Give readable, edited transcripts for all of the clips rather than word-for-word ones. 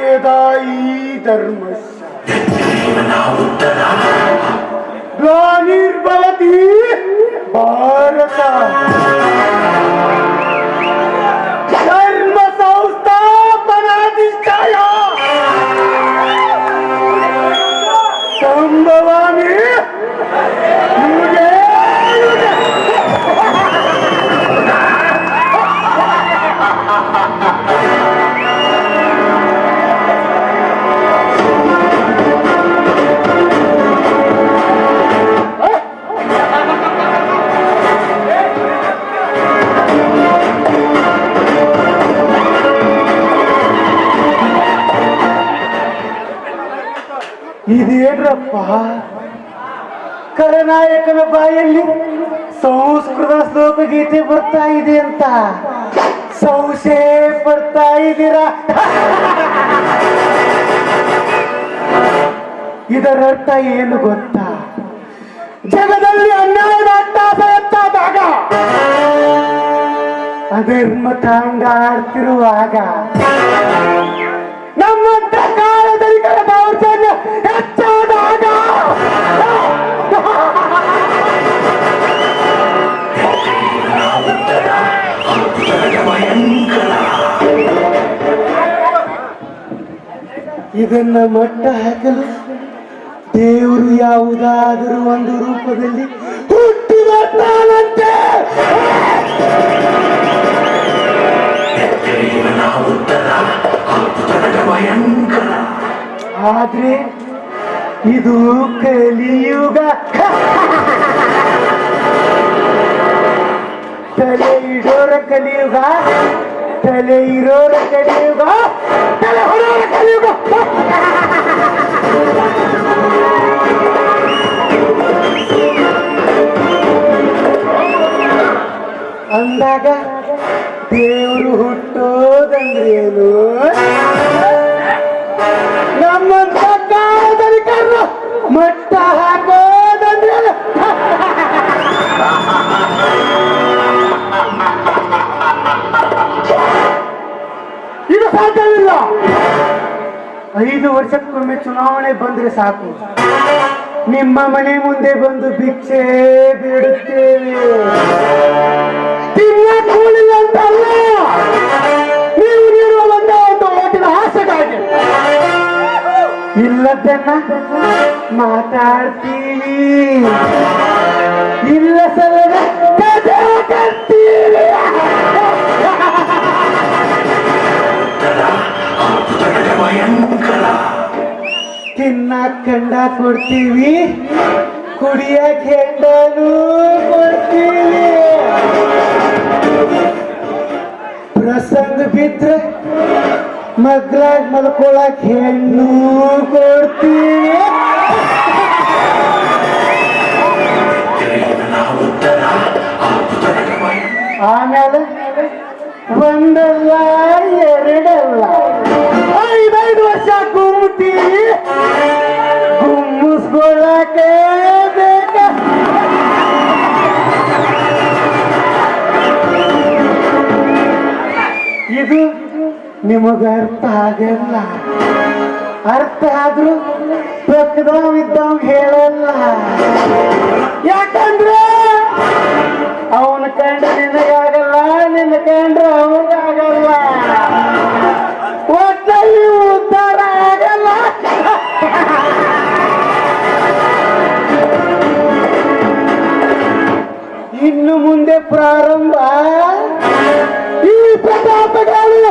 यदा ई धर्मस्य ग्लानिर्भवति भारत धर्म संस्थापनाधिष्ठाय संभवामि ಇದೇನ್ರಪ್ಪ ಖಳನಾಯಕನ ಬಾಯಲ್ಲಿ ಸಂಸ್ಕೃತ ಶ್ಲೋಕ ಗೀತೆ ಬರ್ತಾ ಇದೆ ಅಂತ ಸಂಶಯ ಪಡ್ತಾ ಇದ್ದೀರಾ? ಇದರ ಅರ್ಥ ಏನು ಗೊತ್ತಾ? ಜಗದಲ್ಲಿ ಅನ್ಯಾಯದ ಅಟ್ಟಾಸ ಎತ್ತಾದಾಗ, ಅಧರ್ಮ ತಾಂಡ ಆಡ್ತಿರುವಾಗ ನಮ್ಮಂತ ಕಾಲದರಿಗಳ ದೌರ್ಜನ್ಯ ಹೆಚ್ಚಾದಾಗ ಇದನ್ನ ಮಟ್ಟ ಹಾಕಲು ದೇವರು ಯಾವುದಾದರೂ ಒಂದು ರೂಪದಲ್ಲಿ ಹುಟ್ಟಿ ಬರ್ತಾನಂತೆ. ಆದ್ರೆ ಇದು ಕಲಿಯುಗ. ತಲೆ ಇಡೋರ ಕಲಿಯುಗ, ತಲೆ ಇರೋರ ಕಲಿಯುಗ, ತಲೆ ಹೊರೋರ ಕಲಿಯುಗ. ಅಂದಾಗ ದೇವರು ಹುಟ್ಟೋದಂದ್ರೇನು? ನಮ್ಮಂತ ಕಾಲದಲ್ಲಿ ಕರ್ರ ಮಟ್ಟ ಹಾಕೋದಂದ್ರೇನು? ಇದು ಸಾಧ್ಯವಿಲ್ಲ. 5 ವರ್ಷಕ್ಕೊಮ್ಮೆ ಚುನಾವಣೆ ಬಂದ್ರೆ ಸಾಕು, ನಿಮ್ಮ ಮನೆ ಮುಂದೆ ಬಂದು ಭಿಕ್ಷೆ ಬೇಡುತ್ತೇವೆ. ತಿನ್ನ ಕೂಲಿಲ್ಲ ಅಂತಲ್ಲ, ನೀವು ನೀಡುವ ಒಂದು ಓಟಿನ ಆಸೆಗಾಗಿ ಇಲ್ಲದನ್ನ ಮಾತಾಡ್ತೀವಿ, ಇಲ್ಲ ಸಲದ ಕರ್ತೀವಿ. ತಿನ್ನಕ್ ಕಂಡ ಕೊಡ್ತೀವಿ, ಕುಡಿಯಕ್ ಹೆಂಡನೂ ಕೊಡ್ತೀವಿ, ಪ್ರಸಂಗ ಬಿದ್ರೆ ಮಗ್ಲಾಗ್ ಮಲ್ಕೊಳಕ್ ಹೆಣ್ಣು ಕೊಡ್ತೀವಿ. ಆಮೇಲೆ ಒಂದಲ್ಲ ಎರಡಲ್ಲ 5 ವರ್ಷ ಗುಮ್ತೀವಿ, ಗುಮ್ಮಿಸ್ಕೊಳಕ್ಕೆ ಬೇಕ. ಇದು ನಿಮಗ ಅರ್ಥ ಆಗಲ್ಲ. ಅರ್ಥ ಆದ್ರೂ ಪಕ್ಕದವಿದ್ದವ್ ಹೇಳಲ್ಲ. ಯಾಕಂದ್ರೆ ಅವನ ಕಂಡ್ರೆ ನಿನಗಾಗಲ್ಲ, ನಿನ್ನ ಕಂಡ್ರೆ ಅವನಿಗಾಗಲ್ಲ. ಒಟ್ಟಲ್ಲಿ ಉದ್ಧಾರ ಆಗಲ್ಲ. ಇನ್ನು ಮುಂದೆ ಪ್ರಾರಂಭ ಈ ಪ್ರತಾಪಗಳು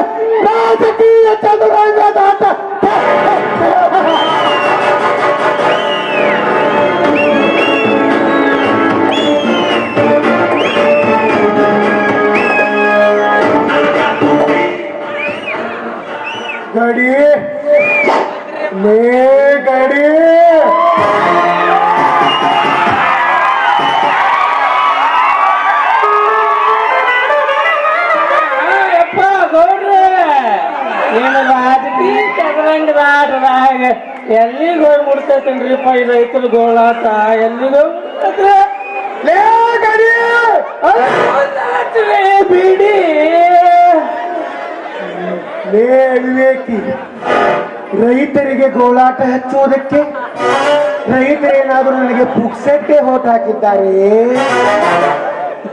ರಾಜಕೀಯ ಚದುರಂಗದಾಟ. ಗಡಿ ಲೇ ಗಡಿ, ಎಲ್ಲಿಗೆ ಹೋಗಿ ಮುಡ್ತೈತೇನ್ರಿಪ್ಪ ಈ ರೈತರ ಗೋಳಾಟ? ಎಲ್ಲಿಗೆ ಬಿಡಿ ವಿವೇಕಿ, ರೈತರಿಗೆ ಗೋಳಾಟ ಹಚ್ಚುವುದಕ್ಕೆ ರೈತರೇನಾದರೂ ನನಗೆ ಪುಕ್ಸಟ್ಟೆ ಹೋಟ್ ಹಾಕಿದ್ದಾರೆ.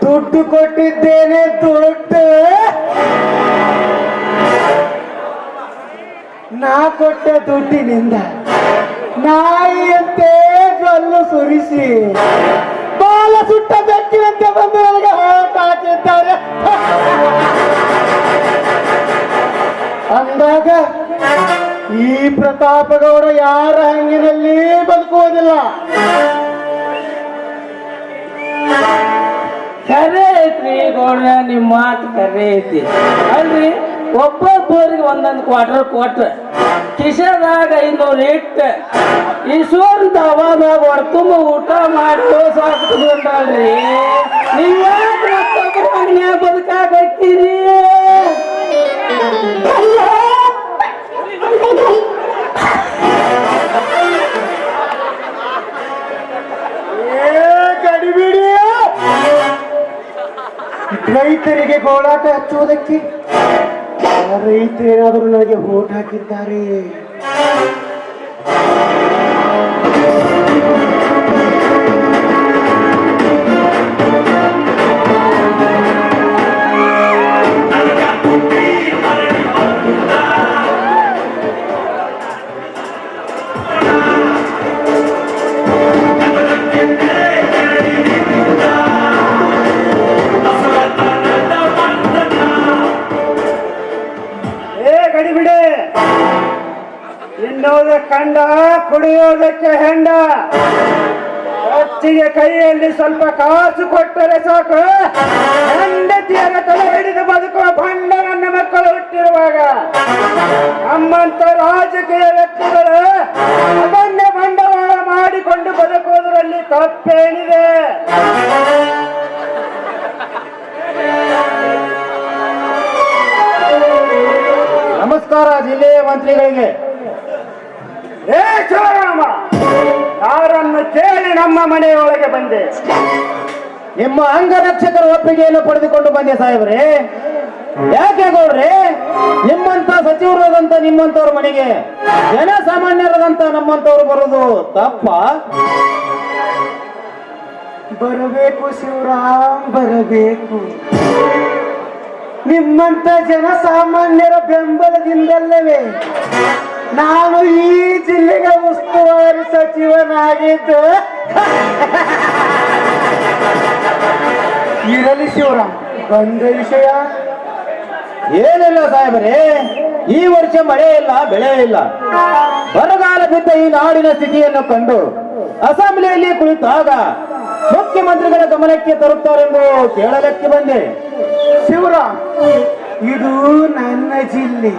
ದುಡ್ಡು ಕೊಟ್ಟಿದ್ದೇನೆ, ದುಡ್ಡು ನಾ ಕೊಟ್ಟ ದುಡ್ಡಿನಿಂದ ನಾಯಿಯಂತೆ ಜೊಲ್ಲು ಸುರಿಸಿ ಬಾಲ ಸುಟ್ಟ ಬೆಕ್ಕಿನಂತೆ ಬಂದು ನನಗೆ ಹೋಟ್ ಹಾಕಿದ್ದಾರೆ. ಅಂದಾಗ ಈ ಪ್ರತಾಪಗೌಡ ಯಾರ ಹಂಗಿನಲ್ಲಿ ಬದುಕುವುದಿಲ್ಲ. ಕರೆ ಐತ್ರಿ ಗೌಡ್ರ, ನಿಮ್ಮ ಮಾತು ಕರೆ ಐತಿ ಅಲ್ರಿ. ಒಬ್ಬೊಬ್ಬರಿಗೆ ಒಂದೊಂದು ಕ್ವಾರ್ಟರ್ ಕೊಟ್ರ ಕಿಶದಾಗ 500 ಇಟ್ಟ ಈಶ್ವರನ್ ದವಾದಾಗ ಹೊಡ್ತುಂಬ ಊಟ ಮಾಡಿ ಸಾಕ್ತದಲ್ರಿ. ನೀವ್ ಯಾಕೆ ಮತ್ತೊಬ್ಬರ ಮನೆಯಾಗ ಬದುಕಾಕತ್ತೀರಿ? ಗಡಿಬಿಡಿ, ರೈತರಿಗೆ ಗೋಳಾಟ ಹಚ್ಚುವುದಕ್ಕೆ ರೈತರೇನಾದರೂ ನನಗೆ ವೋಟ್ ಹಾಕಿದ್ದಾರೆ. ಗಡಿಬಿಡೆ, ತಿನ್ನೋದಕ್ಕೆ ಕಂಡ, ಕುಡಿಯೋದಕ್ಕೆ ಹೆಂಡ, ಹೊತ್ತಿಗೆ ಕೈಯಲ್ಲಿ ಸ್ವಲ್ಪ ಕಾಸು ಕೊಟ್ಟರೆ ಸಾಕು ಹೆಂಡತಿಯರ ತಲೆ ಹಿಡಿದು ಬದುಕುವ ಭಂಡ ನನ್ನ ಮಕ್ಕಳು ಹುಟ್ಟಿರುವಾಗ ನಮ್ಮಂತ ರಾಜಕೀಯ ವ್ಯಕ್ತಿಗಳು ಅದನ್ನೇ ಬಂಡವಾಳ ಮಾಡಿಕೊಂಡು ಬದುಕುವುದರಲ್ಲಿ ತಪ್ಪೇನಿದೆ? ನಮಸ್ಕಾರ ಜಿಲ್ಲೆಯ ಮಂತ್ರಿಗಳಿಗೆ. ಏ ಶಿವರಾಮ, ಯಾರನ್ನು ಕೇಳಿ ನಮ್ಮ ಮನೆಯೊಳಗೆ ಬಂದೆ? ನಿಮ್ಮ ಅಂಗರಕ್ಷಕರ ಒಪ್ಪಿಗೆಯನ್ನು ಪಡೆದುಕೊಂಡು ಬಂದೆ ಸಾಹೇಬ್ರೆ. ಯಾಕೆ ಗೌಡ್ರೆ, ನಿಮ್ಮಂತ ಸಚಿವರಾದಂತ ನಿಮ್ಮಂತವ್ರ ಮನೆಗೆ ಜನಸಾಮಾನ್ಯರಾದಂತ ನಮ್ಮಂತವ್ರು ಬರುವುದು ತಪ್ಪ? ಬರಬೇಕು ಶಿವರಾಮ್, ಬರಬೇಕು. ನಿಮ್ಮಂತ ಜನಸಾಮಾನ್ಯರ ಬೆಂಬಲದಿಂದಲ್ಲವೇ ನಾನು ಈ ಜಿಲ್ಲೆಗೆ ಉಸ್ತುವಾರಿ ಸಚಿವನಾಗಿದ್ದು. ಇರಲಿ ಶಿವರಾಮ್, ಬಂದ ವಿಷಯ ಏನಿಲ್ಲ ಸಾಹೇಬರೇ. ಈ ವರ್ಷ ಮಳೆ ಇಲ್ಲ, ಬೆಳೆ ಇಲ್ಲ, ಬರಗಾಲ ಬಿದ್ದ ಈ ನಾಡಿನ ಸ್ಥಿತಿಯನ್ನು ಕಂಡು ಅಸೆಂಬ್ಲಿಯಲ್ಲಿ ಕುಳಿತಾಗ ಮುಖ್ಯಮಂತ್ರಿಗಳ ಗಮನಕ್ಕೆ ತರುತ್ತಾರೆಂದು ಕೇಳಲಕ್ಕೆ ಬಂದೆ. ಶಿವರಾಮ್, ಇದು ನನ್ನ ಜಿಲ್ಲೆ,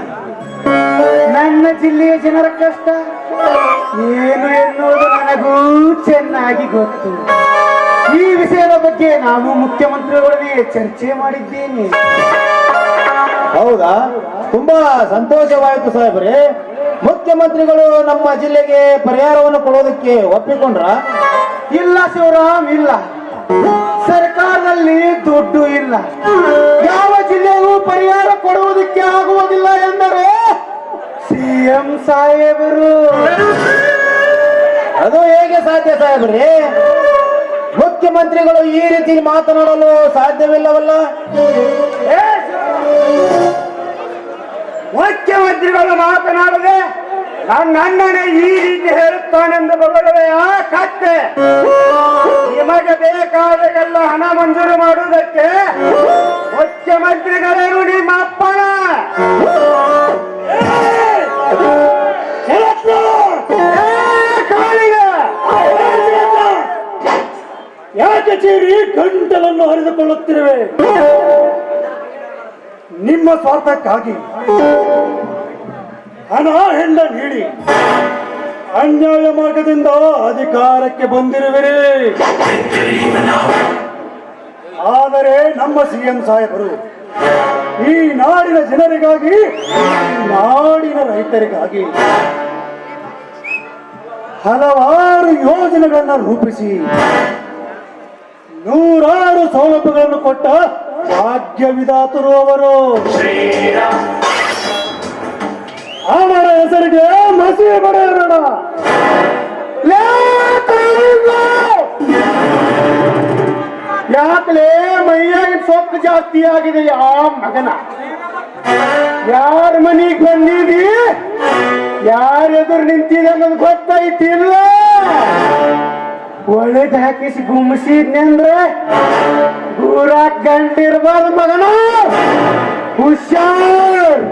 ನನ್ನ ಜಿಲ್ಲೆಯ ಜನರ ಕಷ್ಟ ಏನು ಎನ್ನುವುದು ನನಗೂ ಚೆನ್ನಾಗಿ ಗೊತ್ತು. ಈ ವಿಷಯದ ಬಗ್ಗೆ ನಾನು ಮುಖ್ಯಮಂತ್ರಿಗಳೊಡನೆ ಚರ್ಚೆ ಮಾಡಿದ್ದೇನೆ. ಹೌದಾ? ತುಂಬಾ ಸಂತೋಷವಾಯಿತು ಸಾಹೇಬ್ರೆ. ಮುಖ್ಯಮಂತ್ರಿಗಳು ನಮ್ಮ ಜಿಲ್ಲೆಗೆ ಪರಿಹಾರವನ್ನು ಕೊಡೋದಕ್ಕೆ ಒಪ್ಪಿಕೊಂಡ್ರ? ಇಲ್ಲ ಶಿವರಾಮ್, ಇಲ್ಲ. ಸರ್ಕಾರದಲ್ಲಿ ದುಡ್ಡು ಇಲ್ಲ, ಯಾವ ಜಿಲ್ಲೆಗೂ ಪರಿಹಾರ ಕೊಡುವುದಕ್ಕೆ ಆಗುವುದಿಲ್ಲ ಎಂದರೆ ಸಿಎಂ ಸಾಹೇಬರು. ಅದು ಹೇಗೆ ಸಾಧ್ಯ ಸಾಹೇಬ್ರೆ? ಮುಖ್ಯಮಂತ್ರಿಗಳು ಈ ರೀತಿ ಮಾತನಾಡಲು ಸಾಧ್ಯವಿಲ್ಲವಲ್ಲ. ಮುಖ್ಯಮಂತ್ರಿಗಳು ಮಾತನಾಡದೆ ನನ್ನನ್ನೇ ಈ ರೀತಿ ಹೇಳುತ್ತಾನೆಂದು ಬಗಲುವೆಯ ಕತ್ತೆ? ನಿಮಗೆ ಬೇಕಾದಾಗೆಲ್ಲ ಹಣ ಮಂಜೂರು ಮಾಡುವುದಕ್ಕೆ ಮುಖ್ಯಮಂತ್ರಿಗಳೇನು ನಿಮ್ಮ ಅಪ್ಪನ? ಯಾಕೆ ಚೀರಿ ಗಂಟಲನ್ನು ಹರಿದುಕೊಳ್ಳುತ್ತಿರುವೆ? ನಿಮ್ಮ ಸ್ವಾರ್ಥಕ್ಕಾಗಿ ಹಣ ಹೆಂಡ ನೀಡಿ ಅನ್ಯಾಯ ಮಾರ್ಗದಿಂದ ಅಧಿಕಾರಕ್ಕೆ ಬಂದಿರುವಿರಿ. ಆದರೆ ನಮ್ಮ ಸಿಎಂ ಸಾಹೇಬರು ಈ ನಾಡಿನ ಜನರಿಗಾಗಿ, ನಾಡಿನ ರೈತರಿಗಾಗಿ ಹಲವಾರು ಯೋಜನೆಗಳನ್ನು ರೂಪಿಸಿ ನೂರಾರು ಸೌಲಭ್ಯಗಳನ್ನು ಕೊಟ್ಟ ಭಾಗ್ಯವಿದಾತರು ಅವರು. ಅವರ ಹೆಸರಿಗೆ ಮಸಿಗೆ ಬರೆಯಬೇಡ. ಯಾಕಲೇ ಮೈಯಾಗ ಸೊಕ್ಕು ಜಾಸ್ತಿ ಆಗಿದೆ ಆ ಮಗನ? ಯಾರ ಮನೆಗೆ ಬಂದಿದಿ, ಯಾರ ಎದುರು ನಿಂತಿದೆ ಅನ್ನೋದು ಗೊತ್ತೈತಿಲ್ಲ. ಒಳಗೆ ಹಾಕಿಸಿ ಗುಮ್ಸಿದ್ನೆ ಅಂದ್ರೆ ಊರಾಕ್ ಗಂಟಿರ್ಬಾರ್ದು ಮಗನ. ಹುಷಾರ್.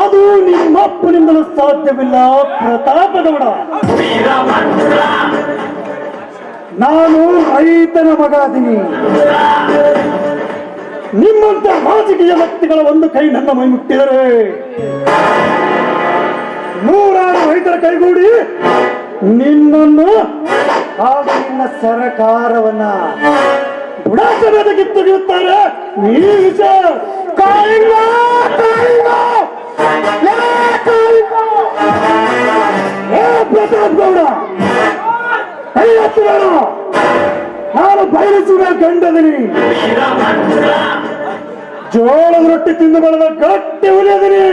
ಅದು ನಿಮ್ಮಪ್ಪನಿಂದಲೂ ಸಾಧ್ಯವಿಲ್ಲ ಪ್ರತಾಪಗೌಡ. ನಾನು ರೈತನ ಮಗ ಅದೀನಿ. ನಿಮ್ಮಂತ ರಾಜಕೀಯ ವ್ಯಕ್ತಿಗಳ ಒಂದು ಕೈ ನನ್ನ ಮೈ ಮುಟ್ಟಿದರೆ ನೂರಾರು ರೈತರ ಕೈಗೂಡಿ ನಿನ್ನನ್ನು ಹಾಗೂ ನಿನ್ನ ಸರಕಾರವನ್ನ ಬುಡಾಸಮೇತ ಕಿತ್ತೊಗೆಯುತ್ತಾರೆ. ಈ ವಿಚಾರ ಪ್ರತಾಪ್ ಗೌಡ ಕೈ ಹತ್ತಿರ. ನಾನು ಬಯಲಿಸುವ ಗಂಡದಿನಿ. ಜೋಳದ ರೊಟ್ಟಿ ತಿಂದು ಬೆಳೆದ ಗಟ್ಟಿ ಉಳಿಯದಿನಿ.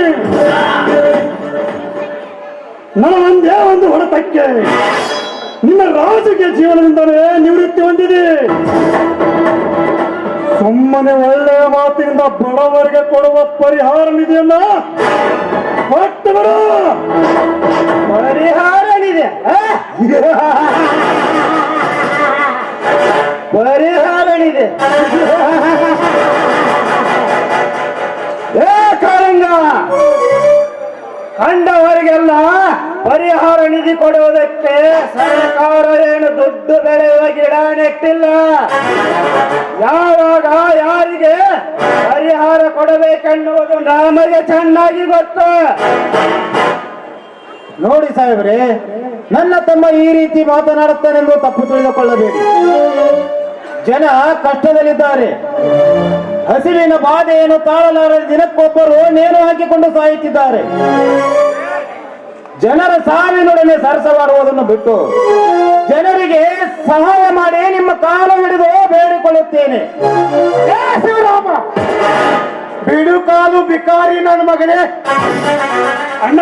ನನ್ನ ಒಂದೇ ಒಂದು ಹೊಡೆತಕ್ಕೆ ನಿನ್ನ ರಾಜಕೀಯ ಜೀವನದಿಂದಲೇ ನಿವೃತ್ತಿ ಹೊಂದಿದೆ. ಸುಮ್ಮನೆ ಒಳ್ಳೆಯ ಮಾತಿನಿಂದ ಬಡವರಿಗೆ ಕೊಡುವ ಪರಿಹಾರ ನಿಧಿಯನ್ನ ಕೊಟ್ಟು ಬಿಡು. ಪರಿಹಾರ ನಿಧಿ, ಪರಿಹಾರ ನಿಧಿ. ಕಾರಂಗ, ಕಂಡವರಿಗೆಲ್ಲ ಪರಿಹಾರ ನಿಧಿ ಕೊಡುವುದಕ್ಕೆ ಸರ್ಕಾರ ಏನು ದುಡ್ಡು ಬೆಳೆಯುವ ಗಿಡ ನೆಟ್ಟಿಲ್ಲ. ಯಾವಾಗ ಯಾರಿಗೆ ಪರಿಹಾರ ಕೊಡಬೇಕೆನ್ನುವುದು ನಮಗೆ ಚೆನ್ನಾಗಿ ಗೊತ್ತು. ನೋಡಿ ಸಾಹೇಬ್ರೆ, ನನ್ನ ತಮ್ಮ ಈ ರೀತಿ ಮಾತನಾಡುತ್ತಾನೆಂದು ತಪ್ಪು ತಿಳಿದುಕೊಳ್ಳಬೇಡಿ. ಜನ ಕಷ್ಟದಲ್ಲಿದ್ದಾರೆ. ಹಸಿವಿನ ಬಾಧೆಯನ್ನು ತಾಳಲಾರದೆ ದಿನಕ್ಕೊಬ್ಬರು ನೇಣು ಹಾಕಿಕೊಂಡು ಸಾಯುತ್ತಿದ್ದಾರೆ. ಜನರ ಸಾವಿನೊಡನೆ ಸರಸವಾಡುವುದನ್ನು ಬಿಟ್ಟು ಜನರಿಗೆ ಸಹಾಯ ಮಾಡಿ ನಿಮ್ಮ ಕಾಲು ಹಿಡಿದು ಬೇಡಿಕೊಳ್ಳುತ್ತೇನೆ. ಶಿವರಾಮ, ಬಿಡು ಕಾಲು ಬಿಕಾರಿ ನನ್ನ ಮಗನೇ. ಅಣ್ಣ,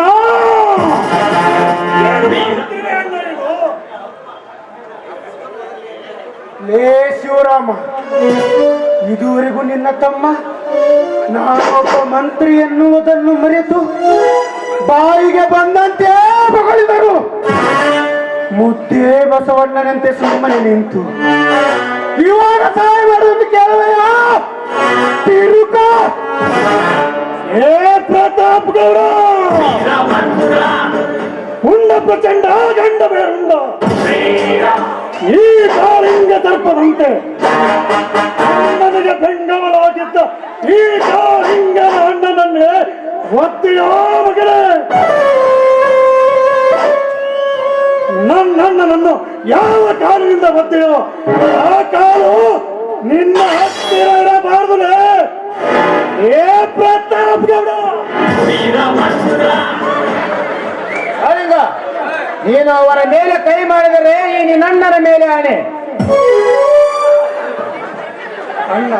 ಲೇ ಶಿವರಾಮ, ಇದುವರೆಗೂ ನಿನ್ನ ತಮ್ಮ ನಾನೊಬ್ಬ ಮಂತ್ರಿ ಎನ್ನುವುದನ್ನು ಮರೆತು ಬಾಯಿಗೆ ಬಂದಂತೆ ಹೊಗಳಿದರು. ಮುದ್ದೆ ಬಸವಣ್ಣನಂತೆ ಸುಮ್ಮನೆ ನಿಂತು ಇವಾಗ ಸಹಾಯ ಮಾಡುವುದು ಕೇಳುವೆಯ? ತಿರುಕ. ಏ ಪ್ರತಾಪ್ ಗೌಡ, ಉಂಡ ಪ್ರಚಂಡ ಗಂಡ ಬೇರುಂಡ. ಈ ಕಾಳಿಂಗ ಸರ್ಪದಂತೆ ನನಗೆ ಬೆಂಗವಲಾಗಿದ್ದ ಈ ಕಾಳಿಂಗನ ಅಣ್ಣನನ್ನೇ ಒತ್ತೆಯೋ ಮಗನೇ. ನನ್ನನ್ನು ಯಾವ ಕಾಲಿನಿಂದ ಒತ್ತೆಯೋ ಆ ಕಾಲು ನಿನ್ನ ಹತ್ತಿರ ಇರಬಾರದು. ಏ ಪ್ರತಾಪ್ ಗೌಡ, ಕಾಳಿಂಗ, ನೀನು ಅವರ ಮೇಲೆ ಕೈ ಮಾಡಿದರೆ ಈ ನಿನ್ನಣ್ಣನ ಮೇಲೆ ಆಣೆ. ಅಣ್ಣ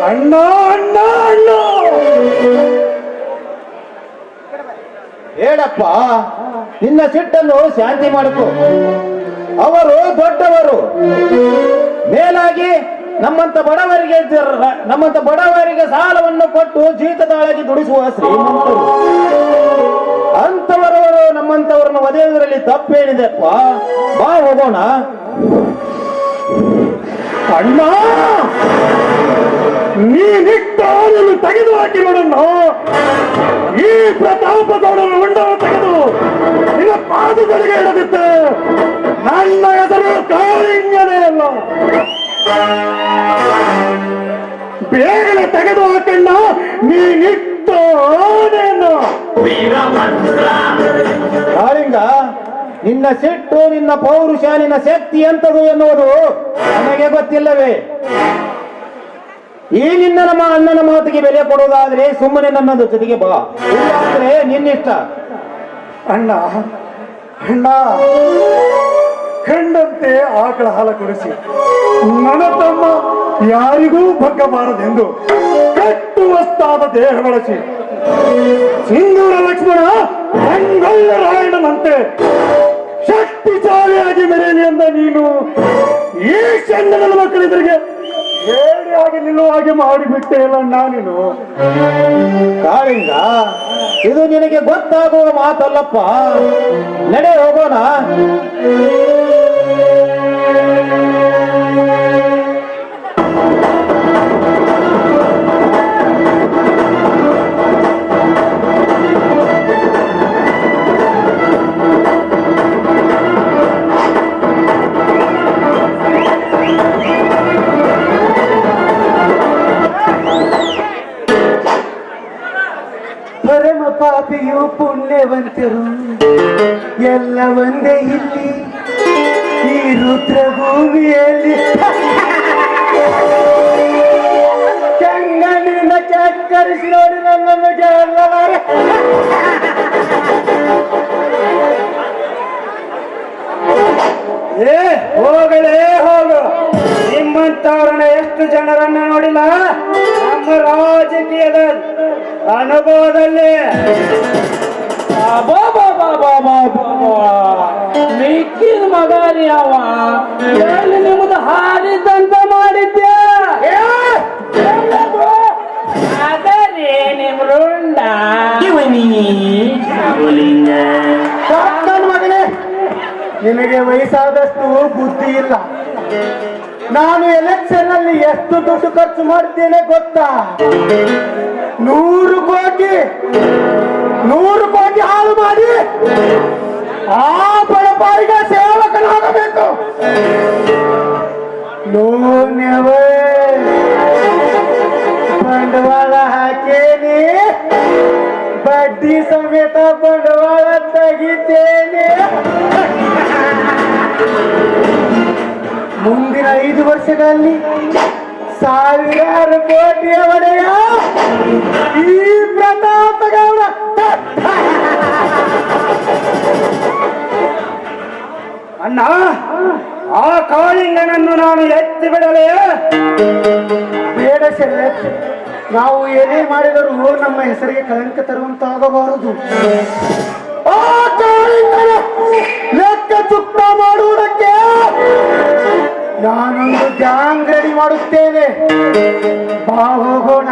ಅಣ್ಣ ಅಣ್ಣ ಅಣ್ಣ, ಹೇಳಪ್ಪ, ನಿನ್ನ ಸಿಟ್ಟನ್ನು ಶಾಂತಿ ಮಾಡಿಕೊ. ಅವರು ದೊಡ್ಡವರು. ಮೇಲಾಗಿ ನಮ್ಮಂತ ಬಡವರಿಗೆ ಸಾಲವನ್ನು ಕೊಟ್ಟು ಜೀತದಾಳಾಗಿ ದುಡಿಸುವ ಶ್ರೀಮಂತರು. ಅಂತವರವರು ನಮ್ಮಂತವರನ್ನು ಒದೆಯುವುದರಲ್ಲಿ ತಪ್ಪೇನಿದೆಪ್ಪ. ಬಾ ಹೋಗೋಣ. ಅಣ್ಣ, ನೀನಿಟ್ಟು ತೆಗೆದು ಹಾಕಿ ನೋಡಣ್ಣ. ಈ ಪ್ರತಾಪ ಗೌಡನ ಉಂಡನ್ನು ತೆಗೆದು ನಿನ್ನ ಪಾದಗಳಿಗೆ ಇಡದಿತ್ತು. ನನ್ನ ಹೆಸರು ಕಾಳಿಂಗನೇ ಅಲ್ಲ. ಬೇಗನೆ ತೆಗೆದು ಹಾಕಣ್ಣ. ನೀನಿಟ್ಟು ಕಾಳಿಂಗ, ನಿನ್ನ ಸಿಟ್ಟು, ನಿನ್ನ ಪೌರುಷ, ನಿನ್ನ ಶಕ್ತಿ ಎಂತದು ಎನ್ನುವುದು ನನಗೆ ಗೊತ್ತಿಲ್ಲವೇ? ಈ ನಿನ್ನ ನಮ್ಮ ಅಣ್ಣನ ಮಾತಿಗೆ ಬೆಲೆ ಕೊಡುವುದಾದ್ರೆ ಸುಮ್ಮನೆ ನನ್ನದು ಜೊತೆಗೆ ಬಾ, ಇಲ್ಲಾಂದ್ರೆ ನಿನ್ನಿಷ್ಟ. ಅಣ್ಣ ಅಣ್ಣ, ಕಂಡಂತೆ ಆಕಳ ಹಾಲ ಕುಡಿಸಿ ನನ್ನ ತಮ್ಮ ಯಾರಿಗೂ ಬಗ್ಗಬಾರದೆಂದು ಕಟ್ಟುವಸ್ತಾದ ದೇಹ ಬಳಸಿ ಸಿಂಧೂರ ಲಕ್ಷ್ಮಣ ಮಂಗಲ್ಲ ರಾಯಣನಂತೆ ಶಕ್ತಿಶಾಲಿಯಾಗಿ ಮೆರೆಯಲಿ ಎಂದ ನೀನು ಈ ಚಂದನ ಮಕ್ಕಳಿದ್ರಿಗೆ ಹೇಡಿಯಾಗಿ ನಿಲ್ಲುವ ಹಾಗೆ ಮಾಡಿಬಿಟ್ಟೆ ಇಲ್ಲ ನೀನು. ಕಾಳಿಂಗ, ಇದು ನಿನಗೆ ಗೊತ್ತಾಗುವ ಮಾತಲ್ಲಪ್ಪ. ನಡೆ ಹೋಗೋಣ. ಪರಮ ಪಾಪಿಯು ಪುಣ್ಯವಂತರು ಎಲ್ಲ ಒಂದೇ ಇಲ್ಲಿ ಈ ರುದ್ರಭೂಮಿಯಲ್ಲಿ. ಕೆಂಗಣ್ಣಿನಿಂದ ಚಕ್ಕರಿಸಿ ನೋಡಿ ನನ್ನನ್ನು ಗೆಲ್ಲಲಾರೆ. ಏ ಹೋಗಲೇ ಹೋಗು. ನಿಮ್ಮಂತವ್ರನ್ನ ಎಷ್ಟು ಜನರನ್ನ ನೋಡಿಲ್ಲ ನಮ್ಮ ರಾಜಕೀಯದ ಅನುಭವದಲ್ಲಿ. ಮಿಕ್ಕಿದ ಮಗಾರಿ ಅವ ಎಲ್ಲಿ ನಿಮ್ದು ಹಾರಿದಂತ ಮಾಡಿದ್ದೆ ಅದರೇ ನಿಮ್ ರುಂಡ ಮಗನೇ, ನಿನಗೆ ವಯಸ್ಸಾದಷ್ಟು ಬುದ್ಧಿ ಇಲ್ಲ. ನಾನು ಎಲೆಕ್ಷನ್ ಅಲ್ಲಿ ಎಷ್ಟು ದುಡ್ಡು ಖರ್ಚು ಮಾಡ್ತೇನೆ ಗೊತ್ತಾ? 100 ಕೋಟಿ ಹಾಳು ಮಾಡಿ ಆ ಬಡಪಾಯಿಗೆ ಸೇವಕನಾಗಬೇಕು. ಬಂಡವಾಳ ಹಾಕೇನಿ, ಬಡ್ಡಿ ಸಮೇತ ಬಂಡವಾಳ ತೆಗಿತೇನೆ. ಮುಂದಿನ 5 ವರ್ಷಗಳಲ್ಲಿ 1000 ಕೋಟಿಯ ಒಡೆಯ ಈ ಪ್ರತಾಪ ಗೌಡ. ಅಣ್ಣ, ಆ ಕಾಳಿಂಗನನ್ನು ನಾನು ಎತ್ತಿ ಬಿಡಲೇ? ಬೇಡ ಶರತ್, ನಾವು ಏನೇ ಮಾಡಿದರೂ ನಮ್ಮ ಹೆಸರಿಗೆ ಕಳಂಕ ತರುವಂತಾಗಬಾರದು. ಆ ಕಾಳಿಂಗನ ಲೆಕ್ಕ ಚುಕ್ತ ಮಾಡುವುದಕ್ಕೆ ನಾನೊಂದು ಗ್ಯಾಂಗ್ ರೆಡಿ ಮಾಡುತ್ತೇನೆ. ಬಾ ಹೋಗೋಣ.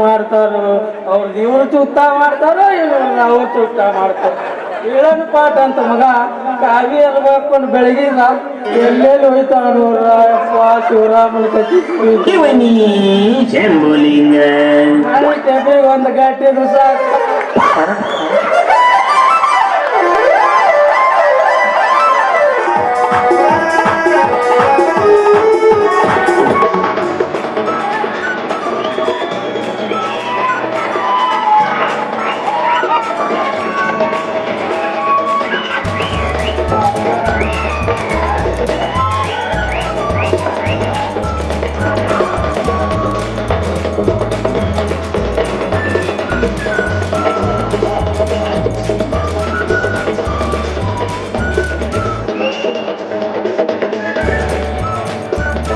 ಮಾಡ್ತಾರೋ ಅವ್ರದ್ದು ಇವ್ರು ಚುತ್ತ ಮಾಡ್ತಾರೋ ಇವ್ರು ಅವ್ರು ಚುತ್ತ ಮಾಡ್ತಾರೋ. ಇಳನ್ ಪಾಠ ಅಂತ ಮಗ ಕಾವಿ ಎಲ್ಲ ಹಾಕೊಂಡು ಬೆಳಗಿನ ಎಲ್ಲೆಲ್ಲಿ ಹೋಯ್ತಾವ ಶಿವರಾಮನ ಕತಿ ಒಂದು ಗಟ್ಟಿದ್ರು ಸಾಕು.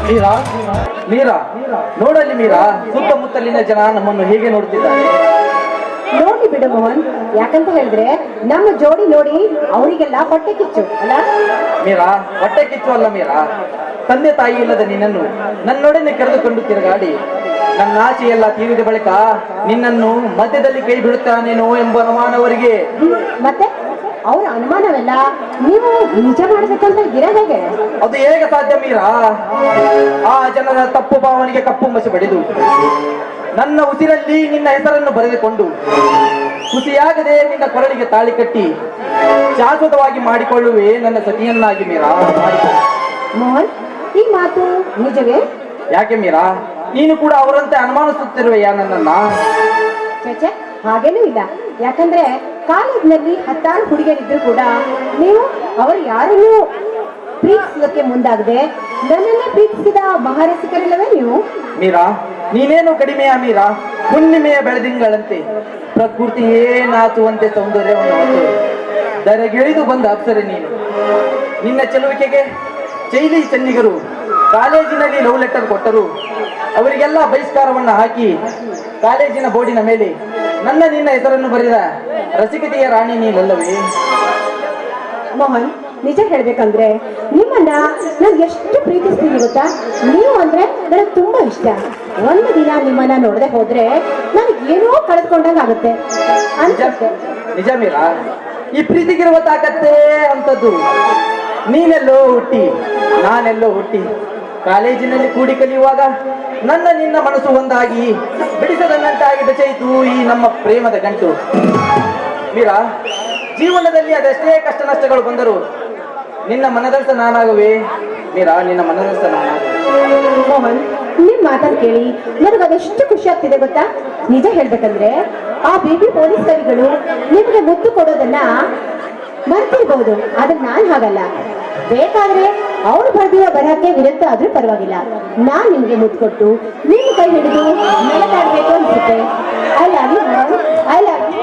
ಮೀರಾ ಮೀರಾ ನೋಡಲ್ಲಿ ಮೀರಾ, ಸುತ್ತಮುತ್ತಲಿನ ಜನ ನಮ್ಮನ್ನು ಹೇಗೆ ನೋಡ್ತಿದ್ದಾರೆ? ನೋಡಿ ಬಿಡು ಮೋಹನ್, ಯಾಕಂತ ಹೇಳಿದ್ರೆ ನಮ್ಮ ಜೋಡಿ ನೋಡಿ ಅವರಿಗೆಲ್ಲ ಹೊಟ್ಟೆ ಕಿಚ್ಚು ಅಲ್ಲ. ಮೀರಾ, ಹೊಟ್ಟೆ ಕಿಚ್ಚು ಅಲ್ಲ ಮೀರಾ, ತಂದೆ ತಾಯಿ ಇಲ್ಲದ ನಿನ್ನನ್ನು ನನ್ನೊಡನೆ ಕರೆದುಕೊಂಡು ತಿರುಗಾಡಿ ನನ್ನ ಆಸೆ ಎಲ್ಲ ತೀರಿದ ಬಳಿಕ ನಿನ್ನನ್ನು ಮಧ್ಯದಲ್ಲಿ ಕೈ ಬಿಡುತ್ತಾನೇನೋ ಎಂಬ ಅನುಮಾನವರಿಗೆ. ಮತ್ತೆ ಅವರ ಅನುಮಾನವೆಲ್ಲ ನೀವು ನಿಜ ಮಾಡ್ಬೇಕಂತ ಇದ್ದೀರಾ ಹೇಗೆ? ಅದು ಹೇಗೆ ಸಾಧ್ಯ ಮೀರಾ? ಆ ಜನರ ತಪ್ಪು ಭಾವನೆಗೆ ಕಪ್ಪು ಮಸಿ ಬಡಿದು ನನ್ನ ಉಸಿರಲ್ಲಿ ನಿನ್ನ ಹೆಸರನ್ನು ಬರೆದುಕೊಂಡು ಖುಷಿಯಾಗದೆ ನಿನ್ನ ಕೊರಳಿಗೆ ತಾಳಿ ಕಟ್ಟಿ ಶಾಶ್ವತವಾಗಿ ಮಾಡಿಕೊಳ್ಳುವೆ ನನ್ನ ಸತಿಯನ್ನಾಗಿ ಮೀರಾ. ಮೋಹನ್, ಈ ಮಾತು ನಿಜವೇ? ಯಾಕೆ ಮೀರಾ, ನೀನು ಕೂಡ ಅವರಂತೆ ಅನುಮಾನಿಸುತ್ತಿರುವೆಯಾ ನನ್ನನ್ನ? ಚಚೆ, ಹಾಗೇನೂ ಇಲ್ಲ. ಯಾಕಂದ್ರೆ ಕಾಲೇಜ್ನಲ್ಲಿ 10 ಹುಡುಗಿಯರಿದ್ರು ಕೂಡ ನೀವು ಅವರು ಯಾರನ್ನೂ ಪ್ರೀತಿಸೋದಕ್ಕೆ ಮುಂದಾಗದೆ ನನ್ನನ್ನೇ ಪ್ರೀತಿಸಿದ ಮಹಾರಸಿಕರಿಲ್ಲವೇ ನೀವು? ಮೀರಾ, ನೀನೇನು ಕಡಿಮೆಯ ಮೀರಾ? ಹುಣ್ಣಿಮೆಯ ಬೆಳದಿಂಗಳಂತೆ ಪ್ರಕೃತಿಯೇ ನಾಚುವಂತೆ ಸೌಂದರ್ಯವನ್ನು ಹೊತ್ತು ದರೆಗಿಳಿದು ಬಂದ ಅಪ್ಸರೆ ನೀನು. ನಿನ್ನ ಚೆಲುವಿಕೆಗೆ ಚೈಲಿ ಚೆನ್ನಿಗರು ಕಾಲೇಜಿನಲ್ಲಿ ಲವ್ ಲೆಟರ್ ಕೊಟ್ಟರು. ಅವರಿಗೆಲ್ಲ ಬಹಿಷ್ಕಾರವನ್ನು ಹಾಕಿ ಕಾಲೇಜಿನ ಬೋರ್ಡಿನ ಮೇಲೆ ನಿನ್ನ ಹೆಸರನ್ನು ಬರೆದ ರಸಿಕತೆಯ ರಾಣಿ ನೀನಲ್ಲವೇ? ಮೋಹನ್, ನಿಜ ಹೇಳ್ಬೇಕಂದ್ರೆ ನಿಮ್ಮನ್ನ ನಾನು ಎಷ್ಟು ಪ್ರೀತಿಸ್ತೀನಿ ಗೊತ್ತಾ? ನೀವು ಅಂದ್ರೆ ನನಗೆ ತುಂಬಾ ಇಷ್ಟ. ಒಂದು ದಿನ ನಿಮ್ಮನ್ನ ನೋಡದೆ ಹೋದ್ರೆ ನನಗೆ ಏನೋ ಕಳೆದುಕೊಂಡಂಗ ಆಗುತ್ತೆ ಅನ್ಸುತ್ತೆ. ನಿಜ ಮೀರಾ, ಈ ಪ್ರೀತಿಗಿರುವ ತಾಕತ್ತೇ ಅಂತದ್ದು. ನೀನೆಲ್ಲೋ ಹುಟ್ಟಿ ನಾನೆಲ್ಲೋ ಹುಟ್ಟಿ ಕಾಲೇಜಿನಲ್ಲಿ ಕೂಡಿ ಕಲಿಯುವಾಗ ನಿನ್ನ ಮನಸ್ಸು ಒಂದಾಗಿ ಬಿಡಿಸದಂತಾಗಿ ಬೆಸೆಯಿತು ಈ ನಮ್ಮ ಪ್ರೇಮದ ಗಂಟು. ಮೀರಾ, ಜೀವನದಲ್ಲಿ ಅದೆಷ್ಟೇ ಕಷ್ಟ ನಷ್ಟಗಳು ಬಂದರೂ ನಿನ್ನ ಮನದರ್ಶ ನಾನಾಗುವೆ. ಮೀರಾ, ನಿನ್ನ ಮನದರ್ಶ ನಾನಾಗುವೆ. ಮೋಹನ್, ನಿಮ್ ಮಾತನ್ನು ಕೇಳಿ ನನಗದೆಷ್ಟು ಖುಷಿ ಆಗ್ತಿದೆ ಗೊತ್ತಾ? ನಿಜ ಹೇಳ್ಬೇಕಂದ್ರೆ ಆ ಬೇಬಿ ಪೊಲೀಸ್ ಕವಿಗಳು ನಿಮ್ಗೆ ಮುತ್ತು ಕೊಡೋದನ್ನ ಮರ್ತಿರ್ಬಹುದು, ಆದ್ರೆ ನಾನ್ ಹಾಗಲ್ಲ. ಬೇಕಾದ್ರೆ ಅವ್ರು ಬರೆದಿರೋ ಬರಹಕ್ಕೆ ವಿರುದ್ಧ ಆದ್ರೂ ಪರವಾಗಿಲ್ಲ, ನಾನ್ ನಿಮ್ಗೆ ಮುತ್ತು ಕೊಟ್ಟು ನಿಮ್ ಕೈ ಹಿಡಿದು ನೆಲದಾಡ್ಬೇಕು ಅನ್ಸುತ್ತೆ. I love you, I love you.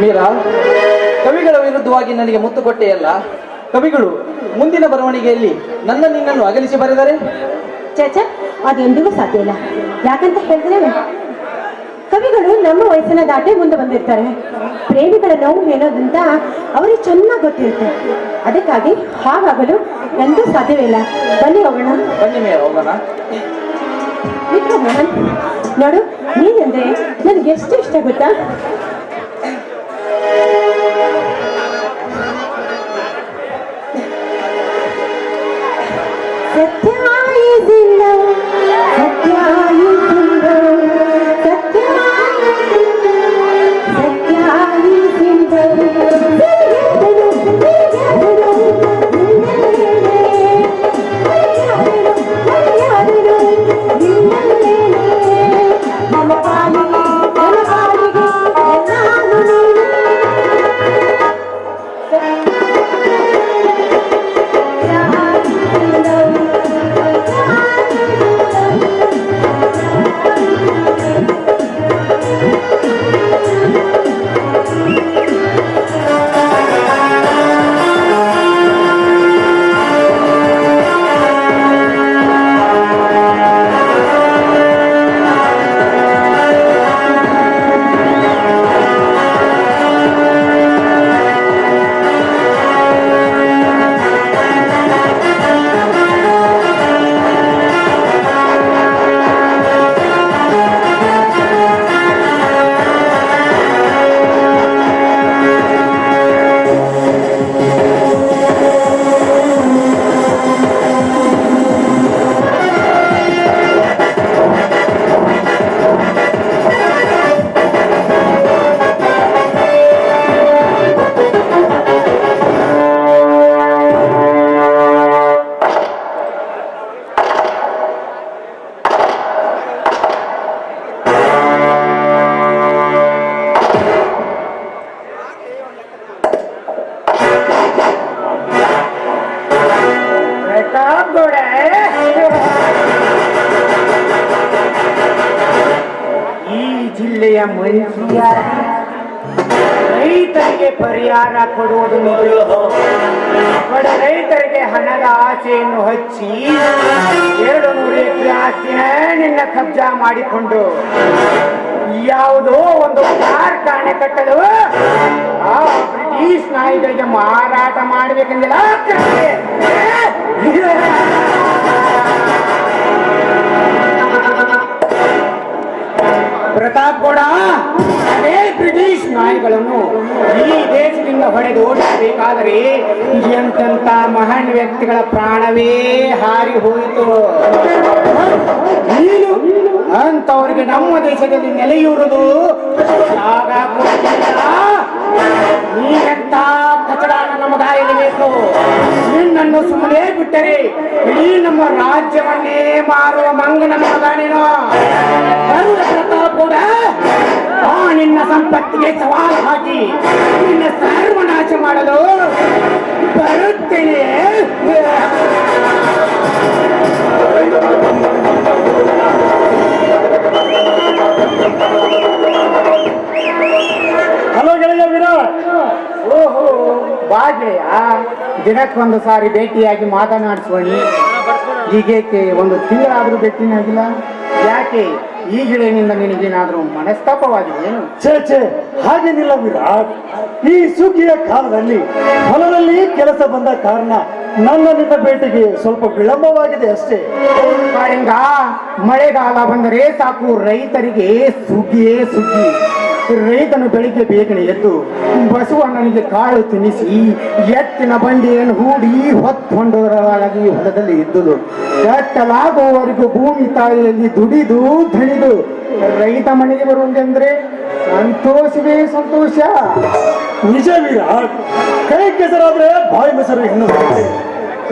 Meera, ಕವಿಗಳ ವಿರುದ್ಧವಾಗಿ ನನಗೆ ಮುತ್ತು ಕೊಟ್ಟೆಯಲ್ಲ. ಕವಿಗಳು ಮುಂದಿನ ಬರವಣಿಗೆಯಲ್ಲಿ ನಿನ್ನನ್ನು ಅಗಲಿಸಿ ಬರೆದರೆ? ಚಾಚಾ, ಅದೆಂದಿಗೂ ಸಾಧ್ಯ ಇಲ್ಲ. ಯಾಕಂತ ಹೇಳಿದ್ರೆ ಕವಿಗಳು ನಮ್ಮ ವಯಸ್ಸನ್ನ ದಾಟಿ ಮುಂದೆ ಬಂದಿರ್ತಾರೆ. ಪ್ರೇಮಿಗಳ ನೋವು ಏನೋದಂತ ಅವರಿಗೆ ಚೆನ್ನಾಗಿ ಗೊತ್ತಿರುತ್ತೆ. ಅದಕ್ಕಾಗಿ ಹಾಗಾಗಲು ಎಂದೂ ಸಾಧ್ಯವಿಲ್ಲ. ಬನ್ನಿ ಹೋಗೋಣ. ಬನ್ನಿ ಮೀರಾ, ಹೋಗೋಣ. ಮಿತ್ರ ಮೋಹನ್, ನೋಡು, ನೀನೆಂದ್ರೆ ನನಗೆ ಎಷ್ಟು ಇಷ್ಟ ಗೊತ್ತಾ? ಸತ್ಯಾಯಿಸಿಲ್ಲ, ಸತ್ಯಾಯಿಸಿಲ್ಲ, ಸತ್ಯಾಯಿಸಿಲ್ಲ, ಸತ್ಯಾಯಿಸಿಲ್ಲ. ನಮ್ಮ ಪಾಲಿಗೆ ಎಲ್ಲಾನು ನೀನು. ಈ ಜಿಲ್ಲೆಯ ಮಂತ್ರಿಯಾಗಿ ರೈತರಿಗೆ ಪರಿಹಾರ ಕೊಡುವುದು ಮೊದಲು ಬಡ ರೈತರಿಗೆ ಹಣದ ಆಸೆಯನ್ನು ಹಚ್ಚಿ 200 ಎಕರೆ ಆಸ್ತಿನ ನಿನ್ನ ಕಬ್ಜಾ ಮಾಡಿಕೊಂಡು ಯಾವುದೋ ಒಂದು ಕಾರ್ಖಾನೆ ಕಟ್ಟಲು ಆ ಬ್ರಿಟಿಷ್ ನಾಯಿಗಳಿಗೆ ಮಾರಾಟ ಮಾಡಬೇಕೆಂದಿಲ್ಲ. ಪ್ರತಾಪ್ ಗೌಡ, ಅದೇ ಬ್ರಿಟಿಷ್ ನಾಯಿಗಳನ್ನು ಈ ದೇಶದಿಂದ ಹೊಡೆದು ಓಡಿಸಬೇಕಾದರೆ ಎಂತೆಂತ ಮಹಾನ್ ವ್ಯಕ್ತಿಗಳ ಪ್ರಾಣವೇ ಹಾರಿ ಹೋಯಿತು. ನೀನು ಅಂತವರಿಗೆ ನಮ್ಮ ದೇಶದಲ್ಲಿ ನೆಲೆಯೂರುವುದು ಜಾಗ ಕೊಟ್ಟಿಲ್ಲ. ನೀನೆಂತ ಕಚಡಾನ ನಮ್ಮ ದಾರಿಯಲ್ಲಿ ಬೇಕು. ನಿನ್ನನ್ನು ಸುಮ್ಮನೆ ಬಿಟ್ಟರೆ ಇಡೀ ನಮ್ಮ ರಾಜ್ಯವನ್ನೇ ಮಾರುವ ಮಂಗನ ಮಗ ನೀನು. ಪ್ರತಾಪ್ ಕೂಡ ನಿನ್ನ ಸಂಪತ್ತಿಗೆ ಸವಾಲು ಹಾಕಿ ನಿನ್ನ ಸರ್ವನಾಶ ಮಾಡಲು ಬರುತ್ತೇನೆ. ಹಲೋ ಗೆಳೆಯ ವಿರಾಟ್. ಓಹೋ, ಬಾಗ್ಲೆಯ ದಿನಕ್ಕೊಂದು ಸಾರಿ ಭೇಟಿಯಾಗಿ ಮಾತನಾಡಿಸುವಣಿ. ಹೀಗೇಕೆ ಒಂದು ತಿಂಗಳಾದ್ರೂ ಭೇಟಿನಾಗಿಲ್ಲ? ಯಾಕೆ ಈ ಗಿಡನಿಂದ ನಿನಗೇನಾದ್ರೂ ಮನಸ್ತಾಪವಾಗಿದೆಯೇನು? ಛೇ, ಹಾಗೇನಿಲ್ಲ ವಿರಾಟ್. ಈ ಸುಗ್ಗಿಯ ಕಾಲದಲ್ಲಿ ಹೊಲದಲ್ಲಿ ಕೆಲಸ ಬಂದ ಕಾರಣ ನನ್ನಿಂದ ಭೇಟಿಗೆ ಸ್ವಲ್ಪ ವಿಳಂಬವಾಗಿದೆ ಅಷ್ಟೇ. ಕಾಳಿಂಗ, ಮಳೆಗಾಲ ಬಂದರೆ ಸಾಕು ರೈತರಿಗೆ ಸುಗ್ಗಿಯೇ ಸುಗ್ಗಿ. ರೈತನು ಬೆಳಿಗ್ಗೆ ಬೇಗನೆ ಎದ್ದು ಬಸವಣ್ಣನಿಗೆ ಕಾಳು ತಿನ್ನಿಸಿ ಎತ್ತಿನ ಬಂಡಿಯನ್ನು ಹೂಡಿ ಹೊತ್ತೊಂಡವರಾಗಿ ಹೊಲದಲ್ಲಿ ಇದ್ದುದು. ಕಟ್ಟಲಾಗುವವರೆಗೂ ಭೂಮಿ ತಾಯಿಯಲ್ಲಿ ದುಡಿದು ಧಣಿದು ರೈತ ಮನೆಗೆ ಬರುವುದೆಂದ್ರೆ ಸಂತೋಷವೇ ಸಂತೋಷ. ನಿಜ ವಿರಾಟ್, ಕೈ ಕೆಸರಾದ್ರೆ ಬಾಯಿ ಮೊಸರು ಎನ್ನುವಂತೆ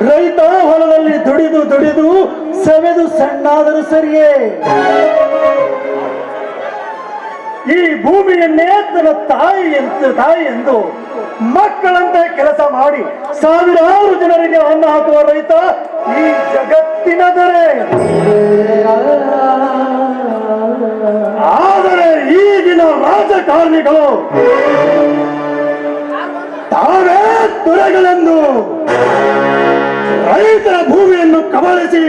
ರೈತ ಹೊಲದಲ್ಲಿ ದುಡಿದು ದುಡಿದು ಸವೆದು ಸಣ್ಣಾದರೂ ಸರಿಯೇ ಈ ಭೂಮಿಯನ್ನೇ ತನ್ನ ತಾಯಿ ಎಂದು ಮಕ್ಕಳಂತೆ ಕೆಲಸ ಮಾಡಿ ಸಾವಿರಾರು ಜನರಿಗೆ ಅನ್ನ ಹಾಕುವ ರೈತ ಈ ಜಗತ್ತಿನ ದೊರೆ. ಆದರೆ ಈಗಿನ ರಾಜಕಾರಣಿಗಳು ತಾವೇ ದೊರೆಗಳೆಂದು ರೈತರ ಭೂಮಿಯನ್ನು ಕಬಳಿಸಿ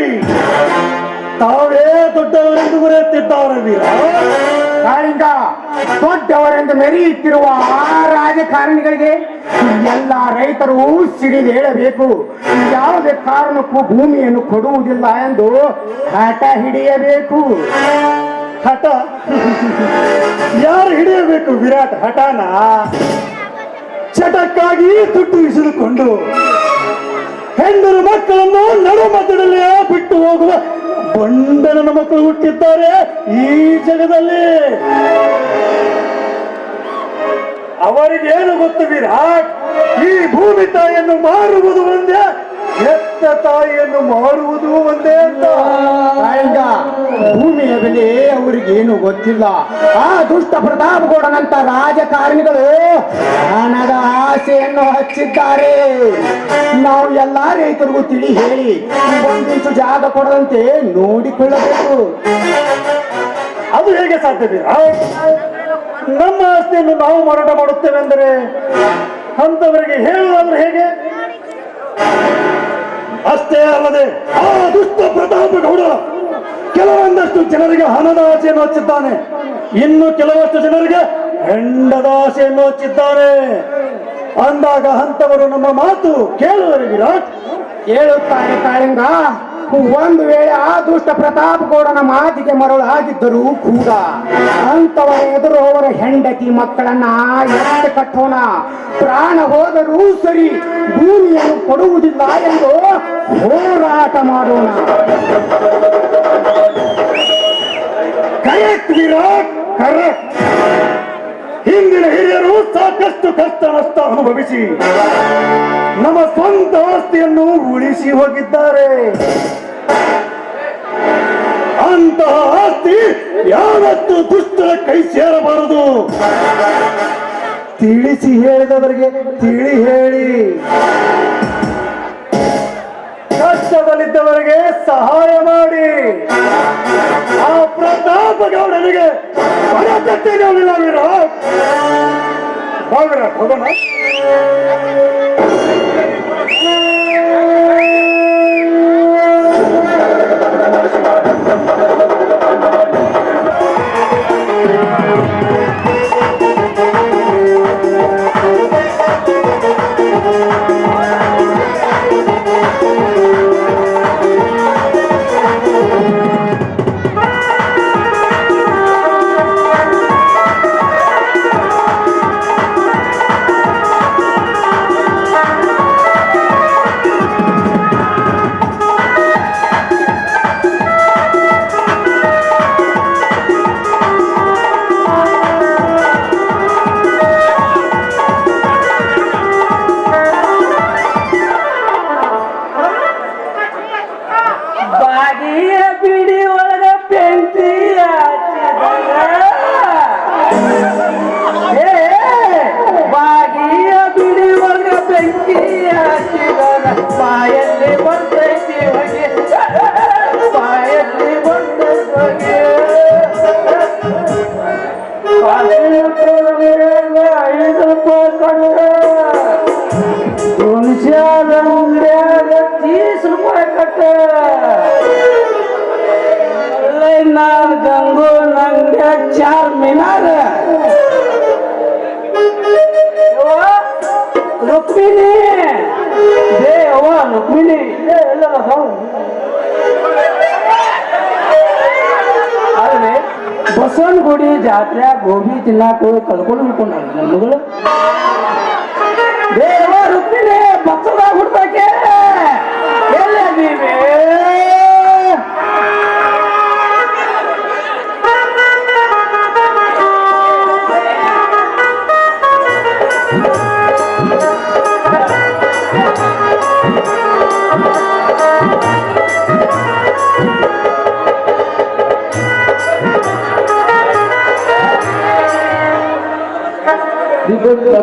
ತಾವೇ ದೊಡ್ಡವರೆಂದು ಬರೆಯುತ್ತಿದ್ದಾರೆ. ಕಾಳಿಂಗ, ದೊಡ್ಡವರೆಂದು ಮೆರೆಯುತ್ತಿರುವ ಆ ರಾಜಕಾರಣಿಗಳಿಗೆ ಎಲ್ಲ ರೈತರು ಸಿಡಿದೇಳಬೇಕು. ಯಾವುದೇ ಕಾರಣಕ್ಕೂ ಭೂಮಿಯನ್ನು ಕೊಡುವುದಿಲ್ಲ ಎಂದು ಹಠ ಹಿಡಿಯಬೇಕು. ಹಠ ಯಾರು ಹಿಡಿಯಬೇಕು ವಿರಾಟ್ ಹಠನ? ಚಟಕ್ಕಾಗಿ ದುಡ್ಡು ಇಸಿದುಕೊಂಡು ಹೆಣ್ಣರು ಮಕ್ಕಳನ್ನು ನಡುಮಧ್ಯದಲ್ಲೇ ಬಿಟ್ಟು ಹೋಗುವ ಬಂಡನ ಮಕ್ಕಳು ಹುಟ್ಟಿದ್ದಾರೆ ಈ ಜಗದಲ್ಲಿ. ಅವರಿಗೇನು ಗೊತ್ತು ವಿರಾಟ್? ಈ ಭೂಮಿ ತಾಯಿಯನ್ನು ಮಾರುವುದು ಒಂದೇ, ಹೆತ್ತ ತಾಯಿಯನ್ನು ಮಾರುವುದು ಒಂದೇ ಅಂತ. ಕಾಳಿಂಗ, ಭೂಮಿಯ ಬೆಲೆ ಅವರಿಗೇನು ಗೊತ್ತಿಲ್ಲ. ಆ ದುಷ್ಟ ಪ್ರತಾಪಗೌಡನಂತ ರಾಜಕಾರಣಿಗಳು ಹಣದ ಆಸೆಯನ್ನು ಹಚ್ಚಿದ್ದಾರೆ. ನಾವು ಎಲ್ಲಾ ರೈತರಿಗೂ ತಿಳಿ ಹೇಳಿ ಒಂದಿಂಚು ಜಾಗ ಕೊಡದಂತೆ ನೋಡಿಕೊಳ್ಳಬೇಕು. ಅದು ಹೇಗೆ ಸಾಧ್ಯವಿಲ್ಲ? ನಮ್ಮ ಆಸ್ತಿಯನ್ನು ನಾವು ಮಾರಾಟ ಮಾಡುತ್ತೇವೆ ಅಂದರೆ ಅಂತವರಿಗೆ ಹೇಳುವುದಾದ್ರೆ ಹೇಗೆ? ಅಷ್ಟೇ ಅಲ್ಲದೆ ಆ ದುಷ್ಟ ಪ್ರತಾಪಗೌಡ ಕೆಲವೊಂದಷ್ಟು ಜನರಿಗೆ ಹಣದ ಆಸೆಯನ್ನು ಹಚ್ಚಿದ್ದಾನೆ, ಇನ್ನು ಕೆಲವಷ್ಟು ಜನರಿಗೆ ಹೆಂಡದ ಆಸೆಯನ್ನು ಹಚ್ಚಿದ್ದಾನೆ. ಅಂದಾಗ ಅಂತವರು ನಮ್ಮ ಮಾತು ಕೇಳುವರೆ ವಿರಾಟ್? ಹೇಳುತ್ತಾರೆ ಕಾಳಿಂಗ. ಒಂದು ವೇಳೆ ಆ ದುಷ್ಟ ಪ್ರತಾಪಗೌಡನ ಮಾತಿಗೆ ಮರಳಾಗಿದ್ದರೂ ಕೂಡ ಅಂತವರ ಎದುರು ಅವರ ಹೆಂಡತಿ ಮಕ್ಕಳನ್ನ ಎತ್ತು ಕಟ್ಟೋಣ. ಪ್ರಾಣ ಹೋದರೂ ಸರಿ, ಭೂಮಿಯನ್ನು ಕೊಡುವುದಿಲ್ಲ ಎಂದು ಹೋರಾಟ ಮಾಡೋಣ. Correct Virat, correct. ಹಿಂದಿನ ಹಿರಿಯರು ಸಾಕಷ್ಟು ಕಷ್ಟ ನಷ್ಟ ಅನುಭವಿಸಿ ನಮ್ಮ ಸ್ವಂತ ಆಸ್ತಿಯನ್ನು ಉಳಿಸಿ ಹೋಗಿದ್ದಾರೆ. ಅಂತಹ ಆಸ್ತಿ ಯಾವತ್ತು ದುಷ್ಟರ ಕೈ ಸೇರಬಾರದು. ತಿಳಿಸಿ ಹೇಳಿದವರಿಗೆ ತಿಳಿ ಹೇಳಿ, ಕಷ್ಟದಲ್ಲಿದ್ದವರಿಗೆ ಸಹಾಯ ಮಾಡಿ. ಆ ಪ್ರತಾಪಗೌಡನಿಗೆ ಬರಕತ್ತೇನೆ ವಿರಾಟ್. ಹೋಗೋಣ. गंगो नंगे 4 मीनार रुक्मिणी रुक्मिणी ಬಸವನಗುಡಿ ಜಾತ್ರೆ ಗೋಬಿ ತಿನ್ನಾಕ ಹೋಗಿ ಕಳ್ಕೊಂಡು ಹಿಡ್ಕೊಂಡ ನನ್ನ ಮಗಳು ದೇವ ರುಕ್ಮಿಣಿ ಬಚ್ಚದಾಗ ಹುಡ್ತಾಕೆ ಎಲ್ಲದೀವಿ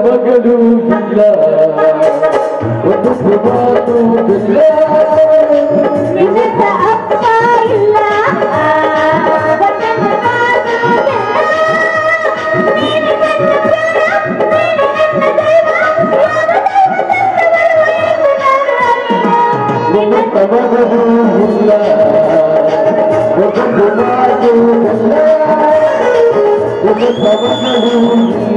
ಮಗಳು ಇಲ್ಲ ಒಂದು ಮಾತು ಇಲ್ಲ ನಿನ್ನ ಅಪ್ಪ ಇಲ್ಲ ಒಟ್ಟನ್ನು ಮಾತು ಇಲ್ಲ. ನೀನು ನನ್ನ ಪ್ರಾಣ, ನೀನು ನನ್ನ ದೈವ, ಯಾವ ದೈವ ಮಗಳು ಇಲ್ಲ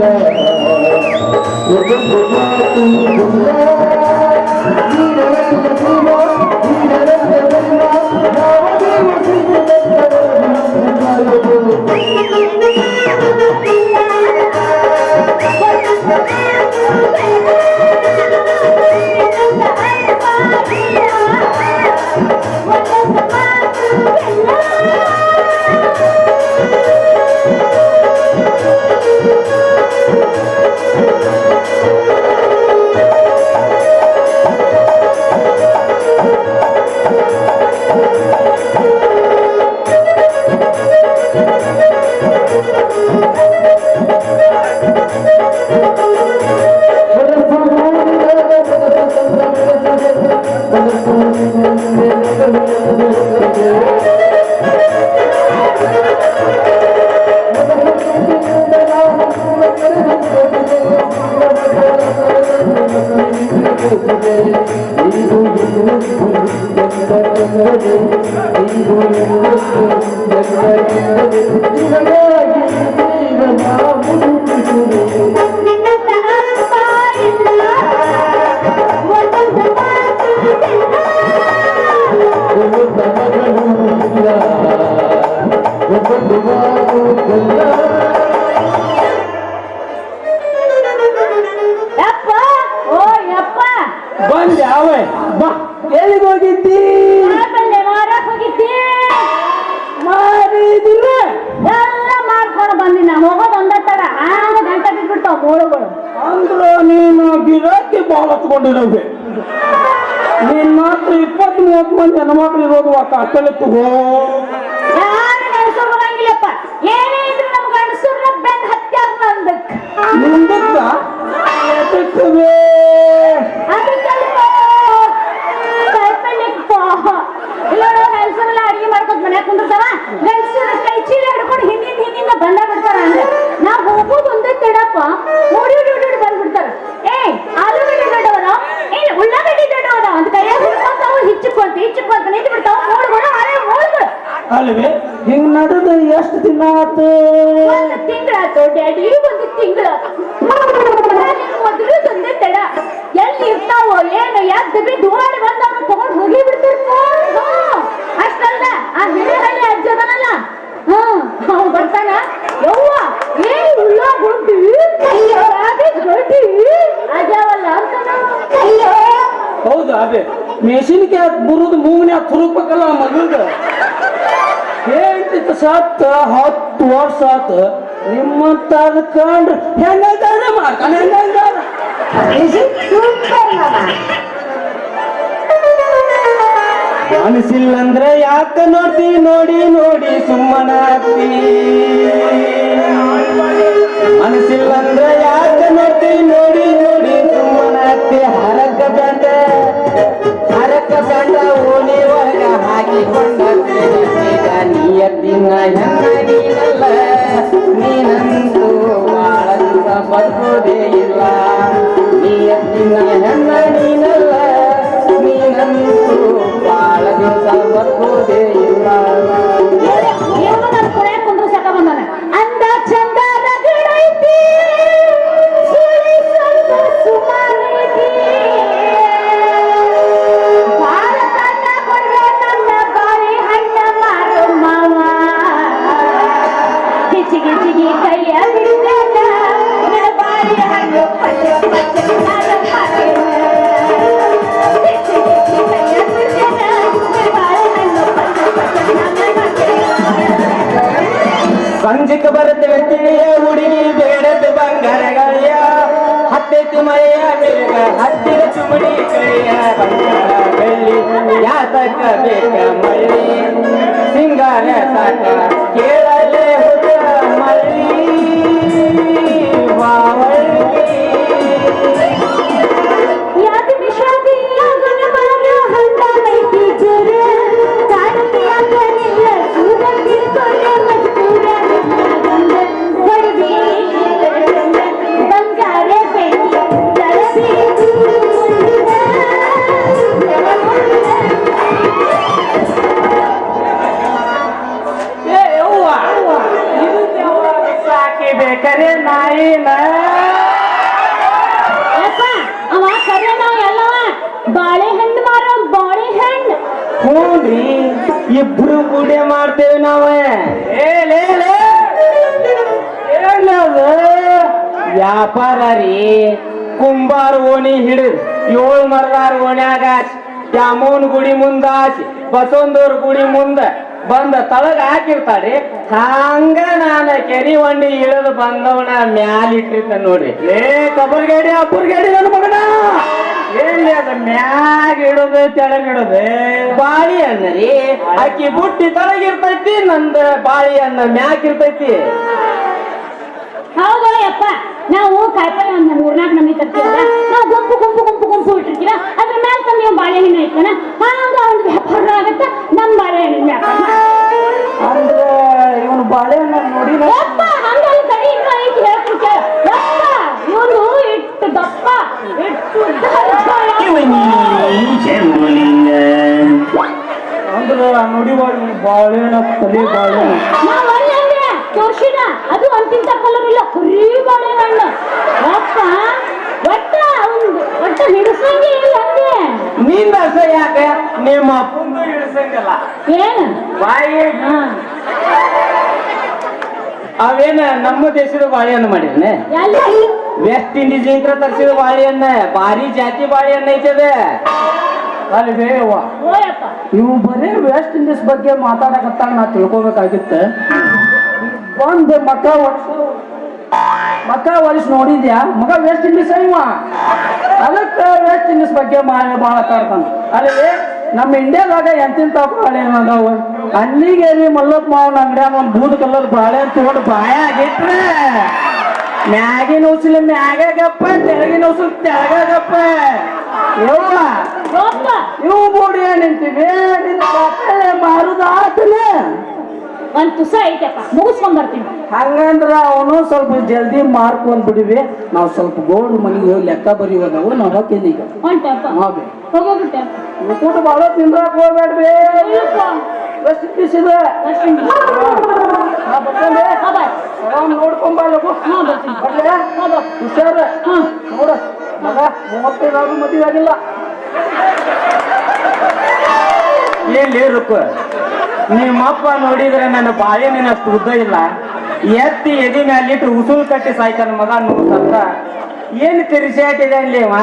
ಒಂದು ಮಾತು ಇಲ್ಲ ಮಗಳು ಇಲ್ಲ ಯಪ್ಪ ಓ ಯಪ್ಪ ಬಂದೆ ಅವೇ ಬಾ ಎಲ್ಲಿಗೆ ಹೋಗಿದ್ದಿ ಬಂದೆ ಮಾರಕ್ ಹೋಗಿದ್ದೆ ಮಾರಿದಿಲ್ಲ ಎಲ್ಲ ಮಾಡ್ಕೊಂಡು ಬಂದಿನ ಹೋಗೋದು ಒಂದ ತಡ ಆಗ ಗಂಟೆ ಬಿಟ್ಬಿಡ್ತಾವ ಮೋಳುಗಳು ಅಂದ್ರ ನೀನು ಗಿರಾಕಿ ಬಾಳ ಹತ್ಕೊಂಡಿರೋದೆ ನೀನ್ ಮಾತ್ರ 20-30 ಮಂದಿ ಹೆಣ್ಮಕ್ಳು ಇರೋದು ಅಷ್ಟಲ್ಲಿ ತಗೋ ಯಾರು ನೆನೆಸೋ ಬರಂಗಿಲ್ಲಪ್ಪ ಏನೇ ಇದ್ರು ನಮ್ ಗಂಡಸೂರ್ನ ಬೆನ್ ಹತ್ಯಾರ ನಂದಕ್ ನಿಂದಕ್ಕ ಎದಕ್ಕವೇ ಅದಕ್ಕಲ್ಪ ಇಲ್ಲ ಗಂಡಸರೆಲ್ಲ ಅಡಿಗೆ ಮಾಡ್ಕೊಂಡ್ ಮನ್ಯಾಗ ಕುಂದಿರ್ತಾವ ಗಂಡಸರ ಕೈ ಚೀಲ ಹಿಡ್ಕೊಂಡು ಹಿಂದಿಂದ ಬಂದ ಬಿಡ್ತಾರ ಅಂದ್ರೆ ನಾವ್ ಹೋಗೋದು ಒಂದೇ ತಡಪ್ಪ ಓಡಿ ಬಂದ್ಬಿಡ್ತಾರ ಆಲೂಗಡ್ಡೆ ದೊಡ್ಡವರ ಏನ್ ಉಳ್ಳಾಗಡ್ಡಿ ದೊಡ್ಡವರ ಅಂತ ಕೈಯಾಗ ಹಿಡ್ಕೊಂತಾವು ಹಿಚ್ಚಿಕೊಂತ ನಿಂತು ಬಿಡ್ತಾವ ಮೋಳ್ಗಳು ಅರೆ ಮೋಳ್ಗಳು ಅಲ್ವೇ ಹಿಂಗ್ ನಡೆದು ಎಷ್ಟು ದಿನ ಆತು ಒಂದು ತಿಂಗಳಾತು ಡ್ಯಾಡಿ ಒಂದು ತಿಂಗಳ ಮೊದಲು ಒಂದೇ ತಡ ಎಲ್ಲಿ ಇರ್ತಾವೋ ಏನು ಯಾಕೆ ಧೂಳಾಡಿ ಬಂದವ್ರು ತಗೊಂಡು ಹೋಗಿ ಬಿಡ್ತಿರ್ಪ ಅಷ್ಟಲ್ಲ ಆ ಹಿರೇಹಳ್ಳಿ ಅಜ್ಜದನಲ್ಲ ಅವ್ನು ಬರ್ತಾನ ಯವ್ವ ಏನ್ ಉಳ್ಳಾಗುಂಡಿ ಗಡ್ಡಿ ಅಜ್ಜವಲ್ಲ ಅಂತಾನ ಹೌದಾ ಅದೇ ಮೆಷಿನ್ಗೆ ಮುರಿದು ಮೂಗ್ನ್ಯಾಗ ತುರುಕ್ಬೇಕಲ್ಲ ಮಗಂಗ ಹೇಳ್ತಿತ್ತು ಸತ್ತ 10 ವರ್ಷ ಆತ ನಿಮ್ಮಂತ ಕಂಡ್ರೆ ಹೆಂಗಾರ ಮಾಡ್ತಾನೆ ಹೆಂಗಾರ ಮನಸ್ಸಿಲ್ಲಂದ್ರೆ ಯಾಕ ನೋಡ್ತಿ ನೋಡಿ ಸುಮ್ಮನಾಗ್ತಿ ಮನಸ್ಸಿಲ್ಲಂದ್ರೆ ಯಾಕ ನೋಡ್ತಿ ನೋಡಿ ಸುಮ್ಮನಾಗ್ತಿ ಹರಕ ಗಂಡ ಓಣಿ ಒಳಗ ಹಾಕಿಕೊಂಡ ನಿಯತ್ತಿನ ಹೆಣ್ಣ ನೀನಲ್ಲ ನೀನಂತೂ ಬಾಳ ದಿವಸ ಬದುಕೋದೇ ಇಲ್ಲ ನಿಯತ್ತಿನ ಹೆಣ್ಣ ನೀನಲ್ಲ ನೀನಂತೂ ಬಾಳ ದಿವಸ ಬದುಕೋದೇ ಇಲ್ಲ ಕುಂದ್ರು ಸಾಕ ಬಂದಾನ ಅಂದ ಚಂದ ರಗಡೈತಿ ಅಂಜಿಕ ಬರುತ್ತವೆ ತಿಳಿಯ ಹುಡುಗಿ ಬೇಡದ ಬಂಗಾರಗಳಿಯ ಹತ್ತೈತಿ ಮಳೆಯ ಬೇಗ ಹತ್ತಿರ ಚುಮಡಿ ಕೈಯ ಬಂಗಾರ ಬೆಳ್ಳಿ ಯಾತಕ ಬೇಕ ಮಳ್ಳಿ ಸಿಂಗಾರ ಸಾಕ ಕೇಳಲೆ ಹುಡುಗ ಮಳ್ಳಿ ಬಾವಳ್ಳಿ ಯಾಕೆ ನಿಶಾದಿ ಆಗನ ಬಾರ ಹಂತ ನೈತಿ ಜುರ ಕಾಡತಿ ಆಗನಿಲ್ಲ ಸುಗಂಧಿ ಕೊನೆ ಮಜೂರ ಗಂಧ ಬಡದಿ ಬಂಗಾರ ಬೆಳ್ಳಿ ಜಲದಿ ಏ ಯವ್ವ ಸಾಕಿ ಬೇಕಾರೆ ನಾಯಿನ ಯಪ್ಪ ಅವ ಕರೆನ ಎಲ್ಲವ ಬಾಳೆಹಣ್ಣು ಮಾರೋ ಬಾಳೆಹಣ್ಣು ಹ್ಞೂನ್ರಿ ಇಬ್ರು ಕೂಡೆ ಮಾಡ್ತೇವೆ ನಾವ ಏನದು ವ್ಯಾಪಾರ ರೀ ಕುಂಬಾರ ಓಣಿ ಹಿಡಿದ್ 7 ಮರದಾರ ಓಣ್ಯಾಗ ದ್ಯಾಮೋನ್ ಗುಡಿ ಮುಂದ ಬಸವಂದವ್ರ ಗುಡಿ ಮುಂದ ಬಂದ ತಳಗ ಹಾಕಿರ್ತಾರಿ ಹಂಗ ನಾನು ಕೆರಿ ಒಂಡಿ ಇಳಿದು ಬಂದವನ ಮ್ಯಾಲ ಇಟ್ಟಿರ್ತ ನೋಡ್ರಿ ಏ ಕಬರ್ಗೇಡಿ ಅಪ್ಪರ್ಗೇಡಿ ನನ್ನ ಮಗನ ಎಲ್ಲಿ ಅದ ಮ್ಯಾಗ ಇಡೋದು ತೆಳಗಿಡೋದು ಬಾಳಿ ಅನ್ನ ರೀ ಅಕ್ಕಿ ಬುಟ್ಟಿ ತಳಗಿರ್ತೈತಿ ನಂದ ಬಾಳಿ ಅನ್ನ ಮ್ಯಾಕ್ ಇರ್ತೈತಿ ಹೌದಾ ಯಪ್ಪ ನಾವು ಕಾಯಿಪಲ್ಲೆ ಒಂದು 3-4 ನಮೂನಿ ತರ್ತೀವಲ್ಲ ನಾವು ಗುಂಪು ಇಟ್ಟಿರ್ತೀವ ಅದ್ರ ಮೇಲೆ ತಂದು ಬಾಳೆಹಣ್ಣು ಐತನ ಹಂಗ ಒಂದು ವ್ಯಾಪಾರ ಆಗತ್ತ ನಮ್ಮ ಬಾಳೆಹಣ್ಣಿನ ವ್ಯಾಪಾರ ಅಂದ್ರೆ ಇವನು ಬಾಳೆಹಣ್ಣ ನೋಡಿಲ್ಲ ಯಪ್ಪ ಹಂಗಲ್ಲ ತಡಿ ಇನ್ನೂ ಐತಿ ಹೇಳ್ತೀನಿ ಕೇಳು ಯಪ್ಪ ಇವನು ಇಟ್ಟು ದಪ್ಪ ಇಟ್ಟು ಉದ್ದ ಅಂದ್ರೆ ನೋಡಿ ಬಾಳೆಹಣ್ಣ ತಲೆ ಬಾಳೆಹಣ್ಣು ನಾವ್ ಅಲ್ಲೇ ತೋರ್ಸಿದ ಅದು ಅಂತಿಂತ ಕಲರ್ ಇಲ್ಲ ಕುರಿ ಬಾಳೆಹಣ್ಣು ಯಪ್ಪ ಒಟ್ಟ ಹಿಡಿಸಂಗೆ ಇಲ್ಲ ಹಂಗೆ ನಿಂದ ಯಾಕೆ ನಿಮ್ಮ ಅಪ್ಪಂದು ಇಳಿಸಂಗಲ್ಲ ಏನು ಬಾಯಿ ಹಾ ಅವೇನ ನಮ್ಮ ದೇಶದ ಬಾಳೆಹಣ್ಣು ಮಾಡಿರ್ನೆ ಎಲ್ಲ ವೆಸ್ಟ್ ಇಂಡೀಸ್ ಇಂತ್ರ ತರಿಸಿದ ಬಾಳೆಹಣ್ಣ ಭಾರಿ ಜಾತಿ ಬಾಳೆಹಣ್ಣು ಐತದ ಅಲ್ಲಿ ಬೇವ ಓಯಪ್ಪ ಇವು ಬರೀ ವೆಸ್ಟ್ ಇಂಡೀಸ್ ಬಗ್ಗೆ ಮಾತಾಡಕತ್ತಾಗ ನಾ ತಿಳ್ಕೊಬೇಕಾಗಿತ್ತು ಒಂದು ಮಕ್ಕ ಒಲಿಸ್ ನೋಡಿದ್ಯಾ ಮಗ ವೆಸ್ಟ್ ಇಂಡೀಸ್ ಇವ ಅದಕ್ಕೆ ವೆಸ್ಟ್ ಇಂಡೀಸ್ ಬಗ್ಗೆ ಭಾಳ ಕಾಡ್ತಾನ ಅಲ್ಲಿ ನಮ್ಮ ಇಂಡಿಯಾದಾಗ ಎಂತಿಂತ ಬಾಳೆಹಣ್ಣು ಅದಾವ ಅಲ್ಲಿಗೆ ಮಲ್ಲಪ್ಪ ಮಾವನ ಅಂಗಡಿಯಾಗ ಒಂದು ಬೂದ್ ಕಲರ್ ಬಾಳೆಹಣ್ಣು ತಗೊಂಡು ಬಾಯಾಗಿಟ್ರೆ ಮ್ಯಾಗಿನ ಉಸಿಲು ಮ್ಯಾಗಾಗಪ್ಪ ತೆಳಗಿನ ಉಸಿಲು ತೆಳಗಾಗಪ್ಪ ಯವ್ವ ಯಪ್ಪ ಇವು ಬೋಡಿ ನಿಂತೀವಿ ಮಾರುದಾತನೆ ಒಂದ್ ತುಸ ಐತಪ್ಪ ಮುಗಿಸ್ಕೊಂಡ್ ಬರ್ತೀನಿ ಹಂಗಂದ್ರ ಅವನು ಸ್ವಲ್ಪ ಜಲ್ದಿ ಮಾರ್ಕೊಂಡ್ ಬಿಡಿವಿ ನಾವು ಸ್ವಲ್ಪ ಗೋಲ್ಡ್ ಮನೆಗೆ ಹೋಗಿ ಲೆಕ್ಕ ಬರೀವದವು ನಾವು ಹೋಗ್ತೀನಿ ಈಗ ಹೊಂಟಪ್ಪ ಹೋಗ್ರಿ ಹೋಗ್ಬಿಟ್ಟೆ ಊಟ ಭಾಳ ತಿಂದ್ರಾಕ್ ಹೋಗ್ಬೇಡ್ರಿ ಎಷ್ಟು ಬಿಸಿದ ನೋಡ್ಕೊಂಬ ಬರ್ಲೆ ಹುಷಾರ ನೋಡ ಮಗ 35 ಮದುವೆ ಆಗಿಲ್ಲ ಎಲ್ಲಿ ರುಕ್ಕು ನಿಮ್ಮಪ್ಪ ನೋಡಿದ್ರೆ ನನ್ನ ಬಾಳೆಹಣ್ಣಿನ ಅಷ್ಟು ಉದ್ದ ಇಲ್ಲ ಎತ್ತಿ ಎದಿ ಮ್ಯಾಲಿಟ್ಟು ಉಸುಲ್ ಕಟ್ಟಿ ಸಾಯ್ತಾನ ಮಗ ನೋಡ್ತಂತ ಏನು ತಿರ್ಸಾಟಿದೆ ಅಲ್ಲಿ ಅವ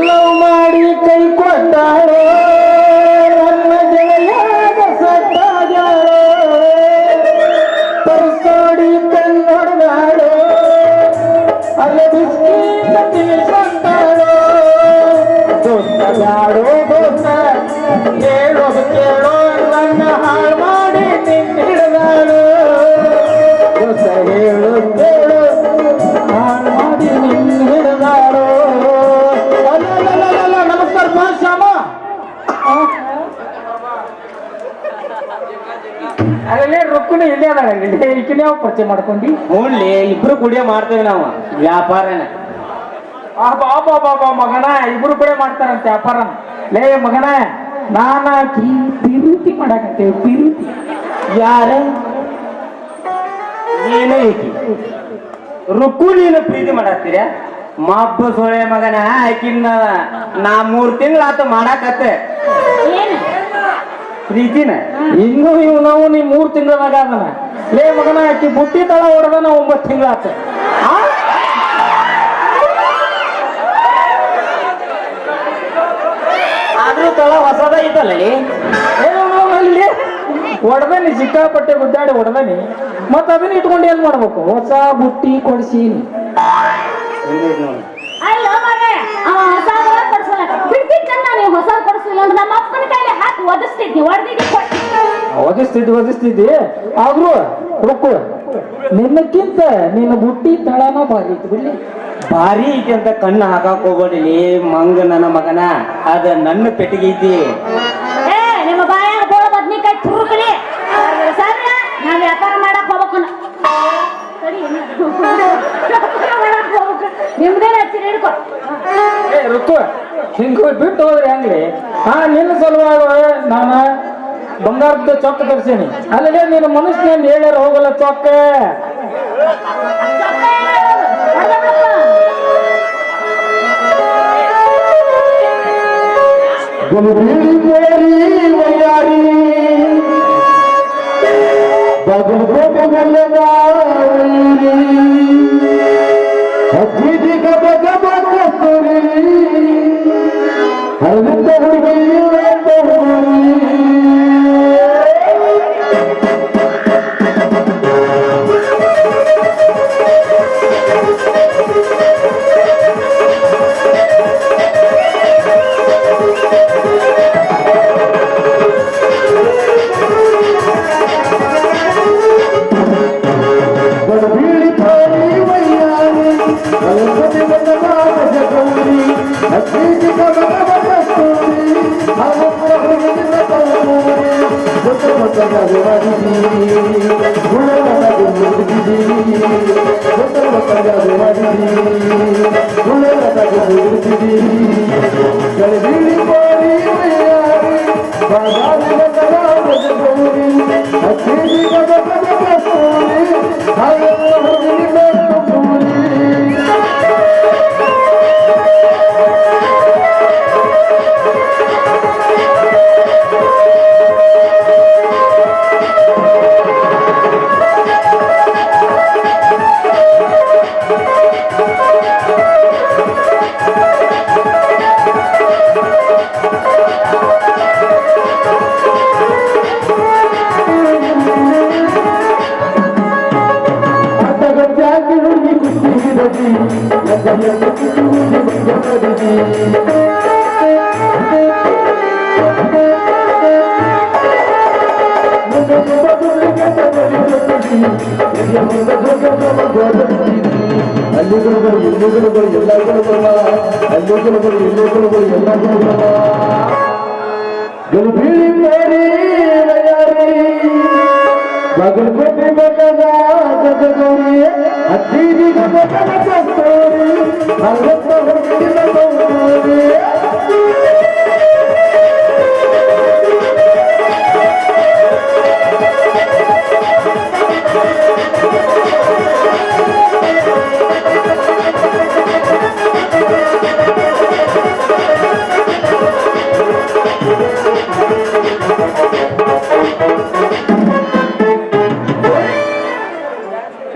ಲವ್ ಮಾಡಿ ಕೈ ಕೊಟ್ಟಾರೋ ನನ್ನ ಗೆಳೆಯಾದ ಸತ್ತಾಗ್ಯಾರೋ ತರ್ಸೋಡಿ ಕನ್ನಡದಾಡೋ ಅಲ್ಲ ಬಿಸ್ಕಿಟ್ ತಿನ್ಸಂತಾಳೋ ದೋಸ್ತ ಬ್ಯಾಡೋ ದೋಸ್ತ ಹೇಳೋದು ಕೇಳೋ ನನ್ನ ಹಾಳು ಮಾಡಿ ನಿಂತಿಡದಾಳು ದೋಸ್ತ ಹೇಳು ಕೇಳು ಹಾಳು ಮಾಡಿ ನಿಂತಿಡದಾಳು ನಮಸ್ಕಾರ ಶ್ಯಾಮ ಅಲ್ಲೇ ರೊಕ್ಕನು ಇಲ್ಲೇ ಅದ ಈಕಿನೇ ಪರಿಚಯ ಮಾಡ್ಕೊಂಡಿ ಹ್ಞೂನ್ಲಿ ಇಬ್ರು ಕುಡಿಯ ಮಾಡ್ತೇವೆ ನಾವು ವ್ಯಾಪಾರನ ಬಾಬಾ ಮಗನ ಇಬ್ರು ಕೂಡ ಮಾಡ್ತಾರಂತೆ ವ್ಯಾಪಾರ ಲೇ ಮಗನ ನಾನಾಕಿ ಪಿರುತಿ ಮಾಡಾಕತ್ತೇವೆ ಪಿರುತಿ ಯಾರ ನೀನು ಈಕಿ ರುಕ್ಕು ನೀನು ಪ್ರೀತಿ ಮಾಡತ್ತೀರ ಮಬ್ಬ ಸೊಳೆ ಮಗನ ಆಕಿನ ನಾ 3 ತಿಂಗಳಾತ ಮಾಡಾಕತ್ತೆ ಏನು ಪ್ರೀತಿನ ಇನ್ನೂ ನಾವು ನೀ 3 ತಿಂಗಳದಾಗ ಅದನ ಲೇ ಮಗನ ಆಕಿ ಬುಟ್ಟಿ ತಳ ಹೊಡೆದನ 9 ತಿಂಗಳಾತ ಆದ್ರೂ ತಳ ಹೊಸದ ಐತಲ್ಲಿ ಅಲ್ಲಿ ಹೊಡೆದನಿ, ಸಿಕ್ಕಾಪಟ್ಟೆ ಗುದ್ದಾಡಿ ಹೊಡೆದನಿ. ಮತ್ತ ಅದನ್ನ ಇಟ್ಕೊಂಡು ಏನ್ ಮಾಡ್ಬೇಕು? ಹೊಸ ಬುಟ್ಟಿ ಕೊಡ್ಸೀನಿ. ಅಲ್ಲ ಮನೆ ಅವ ಹೊಸ ಕೊಡ್ಸಲ್ಲ ಬಿಡ್ತಿದ್ದ ನೀವು ಹೊಸ ಕೊಡಿಸ್ಲಿಲ್ಲ ಅಂದ್ರೆ ನಮ್ಮ ಅಪ್ಪನ ಕೈಲಿ ಹಾಕಿ ಒದಿಸ್ತಿದ್ನಿ ಓದಿಸ್ತಿದ್ದಿ ಆದ್ರೂ ರುಕ್ಕು ನಿನ್ನಕ್ಕಿಂತ ನಿನ್ನ ಬುಟ್ಟಿ ತಳನ ಭಾರಿ ಐತಿ ಬಿಡ್ಲಿ. ಭಾರಿ ಐತಿ ಅಂತ ಕಣ್ಣು ಹಾಕಾಕ್ ಹೋಗ್ಬೇಡಿ ಮಂಗ ನನ್ನ ಮಗನ, ಅದ ನನ್ನ ಪೆಟ್ಟಿಗೆ ಐತಿ. ಏ ನಿಮ್ಮ ಬಾಯಾಗ ಬೋಳ ಬದ್ನಿಕಾಯಿ ತುರುಕಲಿ ಸಾಧ್ಯ ನಾವ್ ವ್ಯಾಪಾರ ಮಾಡಕ್ ಹೋಗ್ಬೇಕು ನಿಮ್ದೇನ ಹಚ್ಚಿರಿ ಹಿಡ್ಕೊ. ಏ ರುಕ್ಕು ಹಿಂಗ ಬಿಟ್ಟು ಹೋದ್ರೆ ಹೆಂಗ್ರಿ? ನಿನ್ನ ಸಲುವಾಗಿ ನಾನು ಬಂಗಾರದ ಚೊಕ್ಕ ತರ್ಸೀನಿ. ಅಲ್ಲೇ ನೀನು ಮನುಷ್ಯನ ಹೇಳ್ಯಾರ ಹೋಗಲ್ಲ ಚೊಕ್ಕ.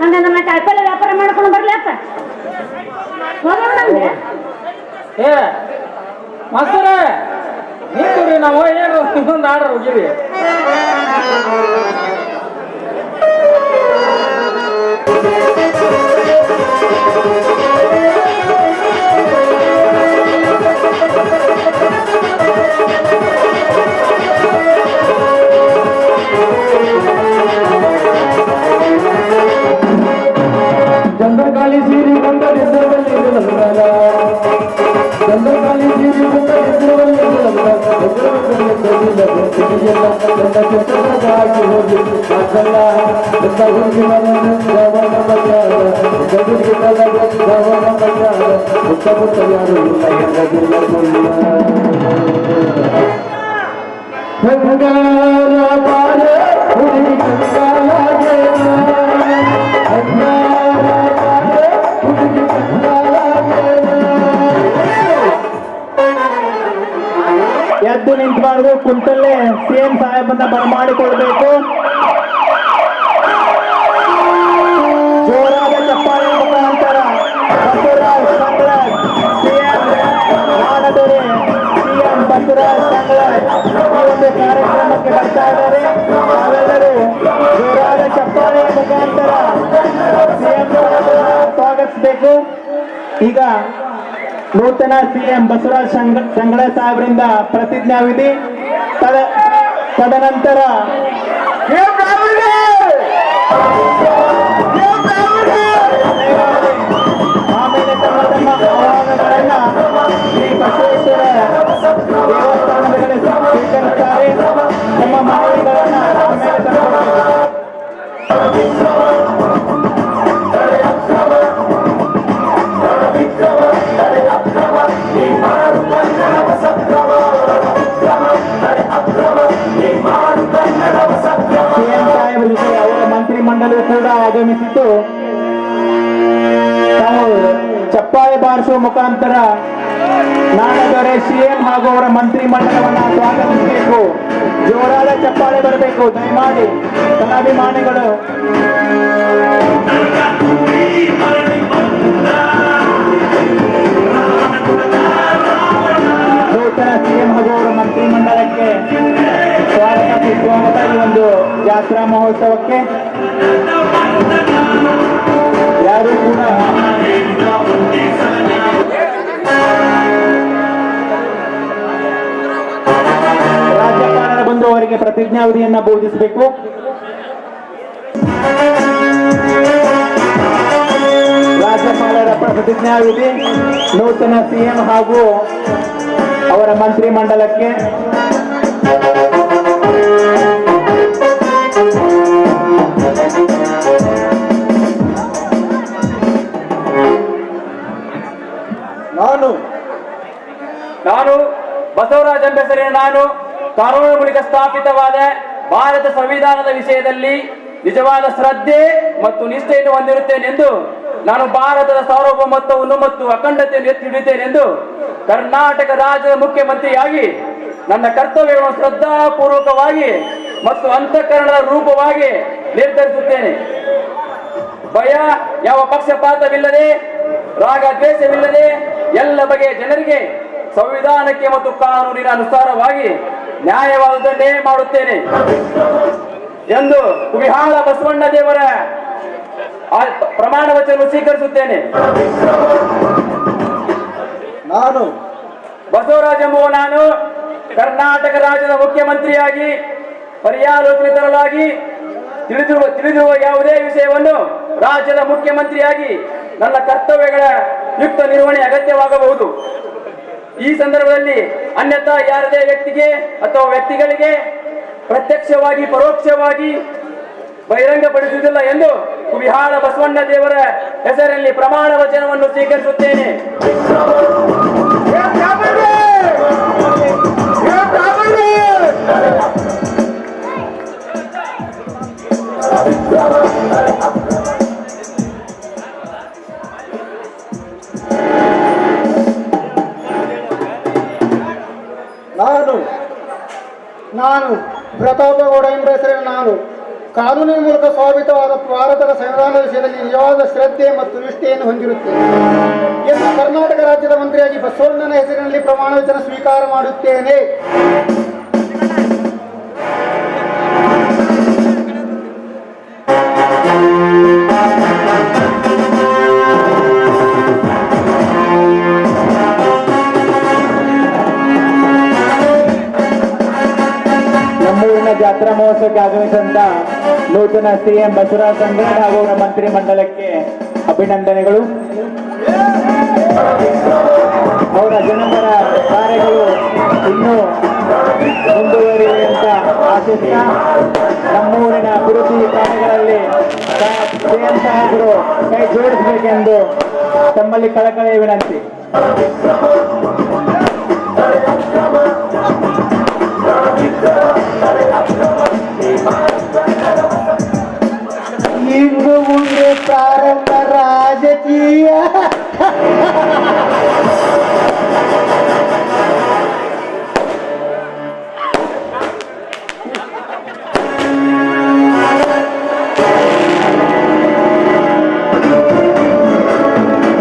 ಹಂಗಂದ್ರೆ ಕಾಯಿಪಲ್ಲೆ ವ್ಯಾಪಾರ ಮಾಡ್ಕೊಂಡು ಬರ್ಲಿ ಅಪ್ಪ. ಏ ಮಾಸ್ತರ ನಿಂತ್ರಿ, ನಾವು ಏನು ಇನ್ನೊಂದು ಆರ್ಡರ್ ಹೋಗಿರಿ. ಚಂದ್ರಕಾಳಿ ಸೀರಿ ಬಂದ ಚಂದ್ರಕಾಳಿ ಸೀರಿ ಬಂದ ಎದ್ದು ನಿಂತಬಾರ್ದು, ಕುಂತಲ್ಲೇ ಸಿಎಂ ಸಾಹೇಬನ್ನ ಬರಮಾಡಿಕೊಳ್ಬೇಕು. ಜೋರಾದ ಚಪ್ಪಾಳೆ ಮುಖಾಂತರ ಬಸವರಾಜ್ ಸಂಗ್ರಾಜ್ ಸಿಎಂ ಮಾಡದೊರೆ ಸಿಎಂ ಬಸವರಾಜ್ ಸಂಗ್ರಾಜ್ ಆಗಮಿಸಬೇಕು. ಈಗ ನೂತನ ಸಿಎಂ ಬಸವರಾಜ ಸಂಗಡ ಸಾಹೇಬರಿಂದ ಪ್ರತಿಜ್ಞಾವಿಧಿ, ತದನಂತರ ಆಮೇಲೆ ತಮ್ಮ ತಮ್ಮ ಆಹ್ವಾನಗಳನ್ನ ಶ್ರೀ ಬಸವೇಶ್ವರ ದೇವಸ್ಥಾನದಲ್ಲಿ ಸ್ವೀಕರಿಸುತ್ತಾರೆ. ತಮ್ಮ ಮನವಿಗಳನ್ನ ಆಮೇಲೆ ತಲುಪಿಸುತ್ತಾರೆ. ಸಿಎಂ ಸಾಹೇಬರ ಜೊತೆ ಅವರ ಮಂತ್ರಿಮಂಡಲವು ಕೂಡ ಆಗಮಿಸಿತು. ತಾವು ಚಪ್ಪಾಳೆ ಬಾರಿಸುವ ಮುಖಾಂತರ ನಾಡದೊರೆ ಸಿಎಂ ಹಾಗೂ ಅವರ ಮಂತ್ರಿಮಂಡಲವನ್ನ ಸ್ವಾಗತಿಸಬೇಕು. ಜೋರಾದ ಚಪ್ಪಾಳೆ ಬರಬೇಕು ದಯಮಾಡಿ ಕಲಾಭಿಮಾನಿಗಳು. ನೂತನ ಸಿಎಂ ಹಾಗೂ ಅವರ ಮಂತ್ರಿಮಂಡಲಕ್ಕೆ ಸ್ವಾಗತ ಈ ಒಂದು ಜಾತ್ರಾ ಮಹೋತ್ಸವಕ್ಕೆ ಯಾರು ಕೂಡ ರಾಜ್ಯಪಾಲರ ಬಂದು ಅವರಿಗೆ ಪ್ರತಿಜ್ಞಾವಿಧಿಯನ್ನ ಬೋಧಿಸಬೇಕು. ರಾಜ್ಯಪಾಲರ ಪ್ರತಿಜ್ಞಾವಿಧಿ ನೂತನ ಸಿಎಂ ಹಾಗೂ ಅವರ ಮಂತ್ರಿಮಂಡಲಕ್ಕೆ. ನಾನು ಬಸವರಾಜ ಎಂಬ ಹೆಸರಿನ ನಾನು ಕಾನೂನು ಮೂಲಕ ಸ್ಥಾಪಿತವಾದ ಭಾರತ ಸಂವಿಧಾನದ ವಿಷಯದಲ್ಲಿ ನಿಜವಾದ ಶ್ರದ್ಧೆ ಮತ್ತು ನಿಷ್ಠೆಯನ್ನು ಹೊಂದಿರುತ್ತೇನೆಂದು, ನಾನು ಭಾರತದ ಸಾರ್ವಭೌಮತ್ವವನ್ನು ಮತ್ತು ಅಖಂಡತೆಯನ್ನು ಎತ್ತಿ ಹಿಡಿಯುತ್ತೇನೆಂದು ಕರ್ನಾಟಕ ರಾಜ್ಯದ ಮುಖ್ಯಮಂತ್ರಿಯಾಗಿ ನನ್ನ ಕರ್ತವ್ಯಗಳನ್ನು ಶ್ರದ್ಧಾಪೂರ್ವಕವಾಗಿ ಮತ್ತು ಅಂತಃಕರಣದ ರೂಪವಾಗಿ ನಿರ್ಧರಿಸುತ್ತೇನೆ. ಭಯ, ಯಾವ ಪಕ್ಷಪಾತವಿಲ್ಲದೆ, ರಾಗ ದ್ವೇಷವಿಲ್ಲದೆ ಎಲ್ಲ ಬಗೆಯ ಜನರಿಗೆ ಸಂವಿಧಾನಕ್ಕೆ ಮತ್ತು ಕಾನೂನಿನ ಅನುಸಾರವಾಗಿ ನ್ಯಾಯವಾದದನ್ನೇ ಮಾಡುತ್ತೇನೆ ಎಂದು ಕುವಿಹಾಳ ಬಸವಣ್ಣ ದೇವರ ಪ್ರಮಾಣ ವಚನ ಸ್ವೀಕರಿಸುತ್ತೇನೆ. ನಾನು ಬಸವರಾಜ ಎಂಬುವ ನಾನು ಕರ್ನಾಟಕ ರಾಜ್ಯದ ಮುಖ್ಯಮಂತ್ರಿಯಾಗಿ ಪರ್ಯಾಲೋಚನೆ ತರಲಾಗಿ ತಿಳಿದಿರುವ ಯಾವುದೇ ವಿಷಯವನ್ನು ರಾಜ್ಯದ ಮುಖ್ಯಮಂತ್ರಿಯಾಗಿ ನನ್ನ ಕರ್ತವ್ಯಗಳ ಯುಕ್ತ ನಿರ್ವಹಣೆ ಅಗತ್ಯವಾಗಬಹುದು. ಈ ಸಂದರ್ಭದಲ್ಲಿ ಅನ್ಯಥಾ ಯಾರದೇ ವ್ಯಕ್ತಿಗೆ ಅಥವಾ ವ್ಯಕ್ತಿಗಳಿಗೆ ಪ್ರತ್ಯಕ್ಷವಾಗಿ ಪರೋಕ್ಷವಾಗಿ ಬಹಿರಂಗಪಡಿಸುವುದಿಲ್ಲ ಎಂದು ಕುವಿಹಾಳ ಬಸವಣ್ಣ ದೇವರ ಹೆಸರಲ್ಲಿ ಪ್ರಮಾಣ ವಚನವನ್ನು ಸ್ವೀಕರಿಸುತ್ತೇನೆ. ನಾನು ಪ್ರತಾಪಗೌಡ ಎಂಬ ಹೆಸರಿನ ನಾನು ಕಾನೂನಿನ ಮೂಲಕ ಸ್ಥಾಪಿತವಾದ ಭಾರತದ ಸಂವಿಧಾನದ ವಿಷಯದಲ್ಲಿ ನಿಜವಾದ ಶ್ರದ್ಧೆ ಮತ್ತು ನಿಷ್ಠೆಯನ್ನು ಹೊಂದಿರುತ್ತೇನೆ ಎಂದು ಕರ್ನಾಟಕ ರಾಜ್ಯದ ಮಂತ್ರಿಯಾಗಿ ಬಸವಣ್ಣನ ಹೆಸರಿನಲ್ಲಿ ಪ್ರಮಾಣ ವಚನ ಸ್ವೀಕಾರ ಮಾಡುತ್ತೇನೆ. ಜಾತ್ರಾ ಮಹೋತ್ಸವಕ್ಕೆ ಆಗಮಿಸಿದಂತ ನೂತನ ಸಿಎಂ ಬಸವರಾಜ ಸಂಗಡ ಹಾಗೂ ಅವರ ಮಂತ್ರಿಮಂಡಲಕ್ಕೆ ಅಭಿನಂದನೆಗಳು. ಅವರ ಜನಪರ ಕಾರ್ಯಗಳು ಇನ್ನೂ ಮುಂದುವರಿಯಲಿ ಅಂತ ಆಶಿಸ್ತಾ ನಮ್ಮೂರಿನ ಅಭಿವೃದ್ಧಿ ಕಾರ್ಯಗಳಲ್ಲಿ ಸಿಎಂ ಸಾಹೇಬರು ಕೈ ಜೋಡಿಸಬೇಕೆಂದು ತಮ್ಮಲ್ಲಿ ಕಳಕಳಿಯ ವಿನಂತಿ.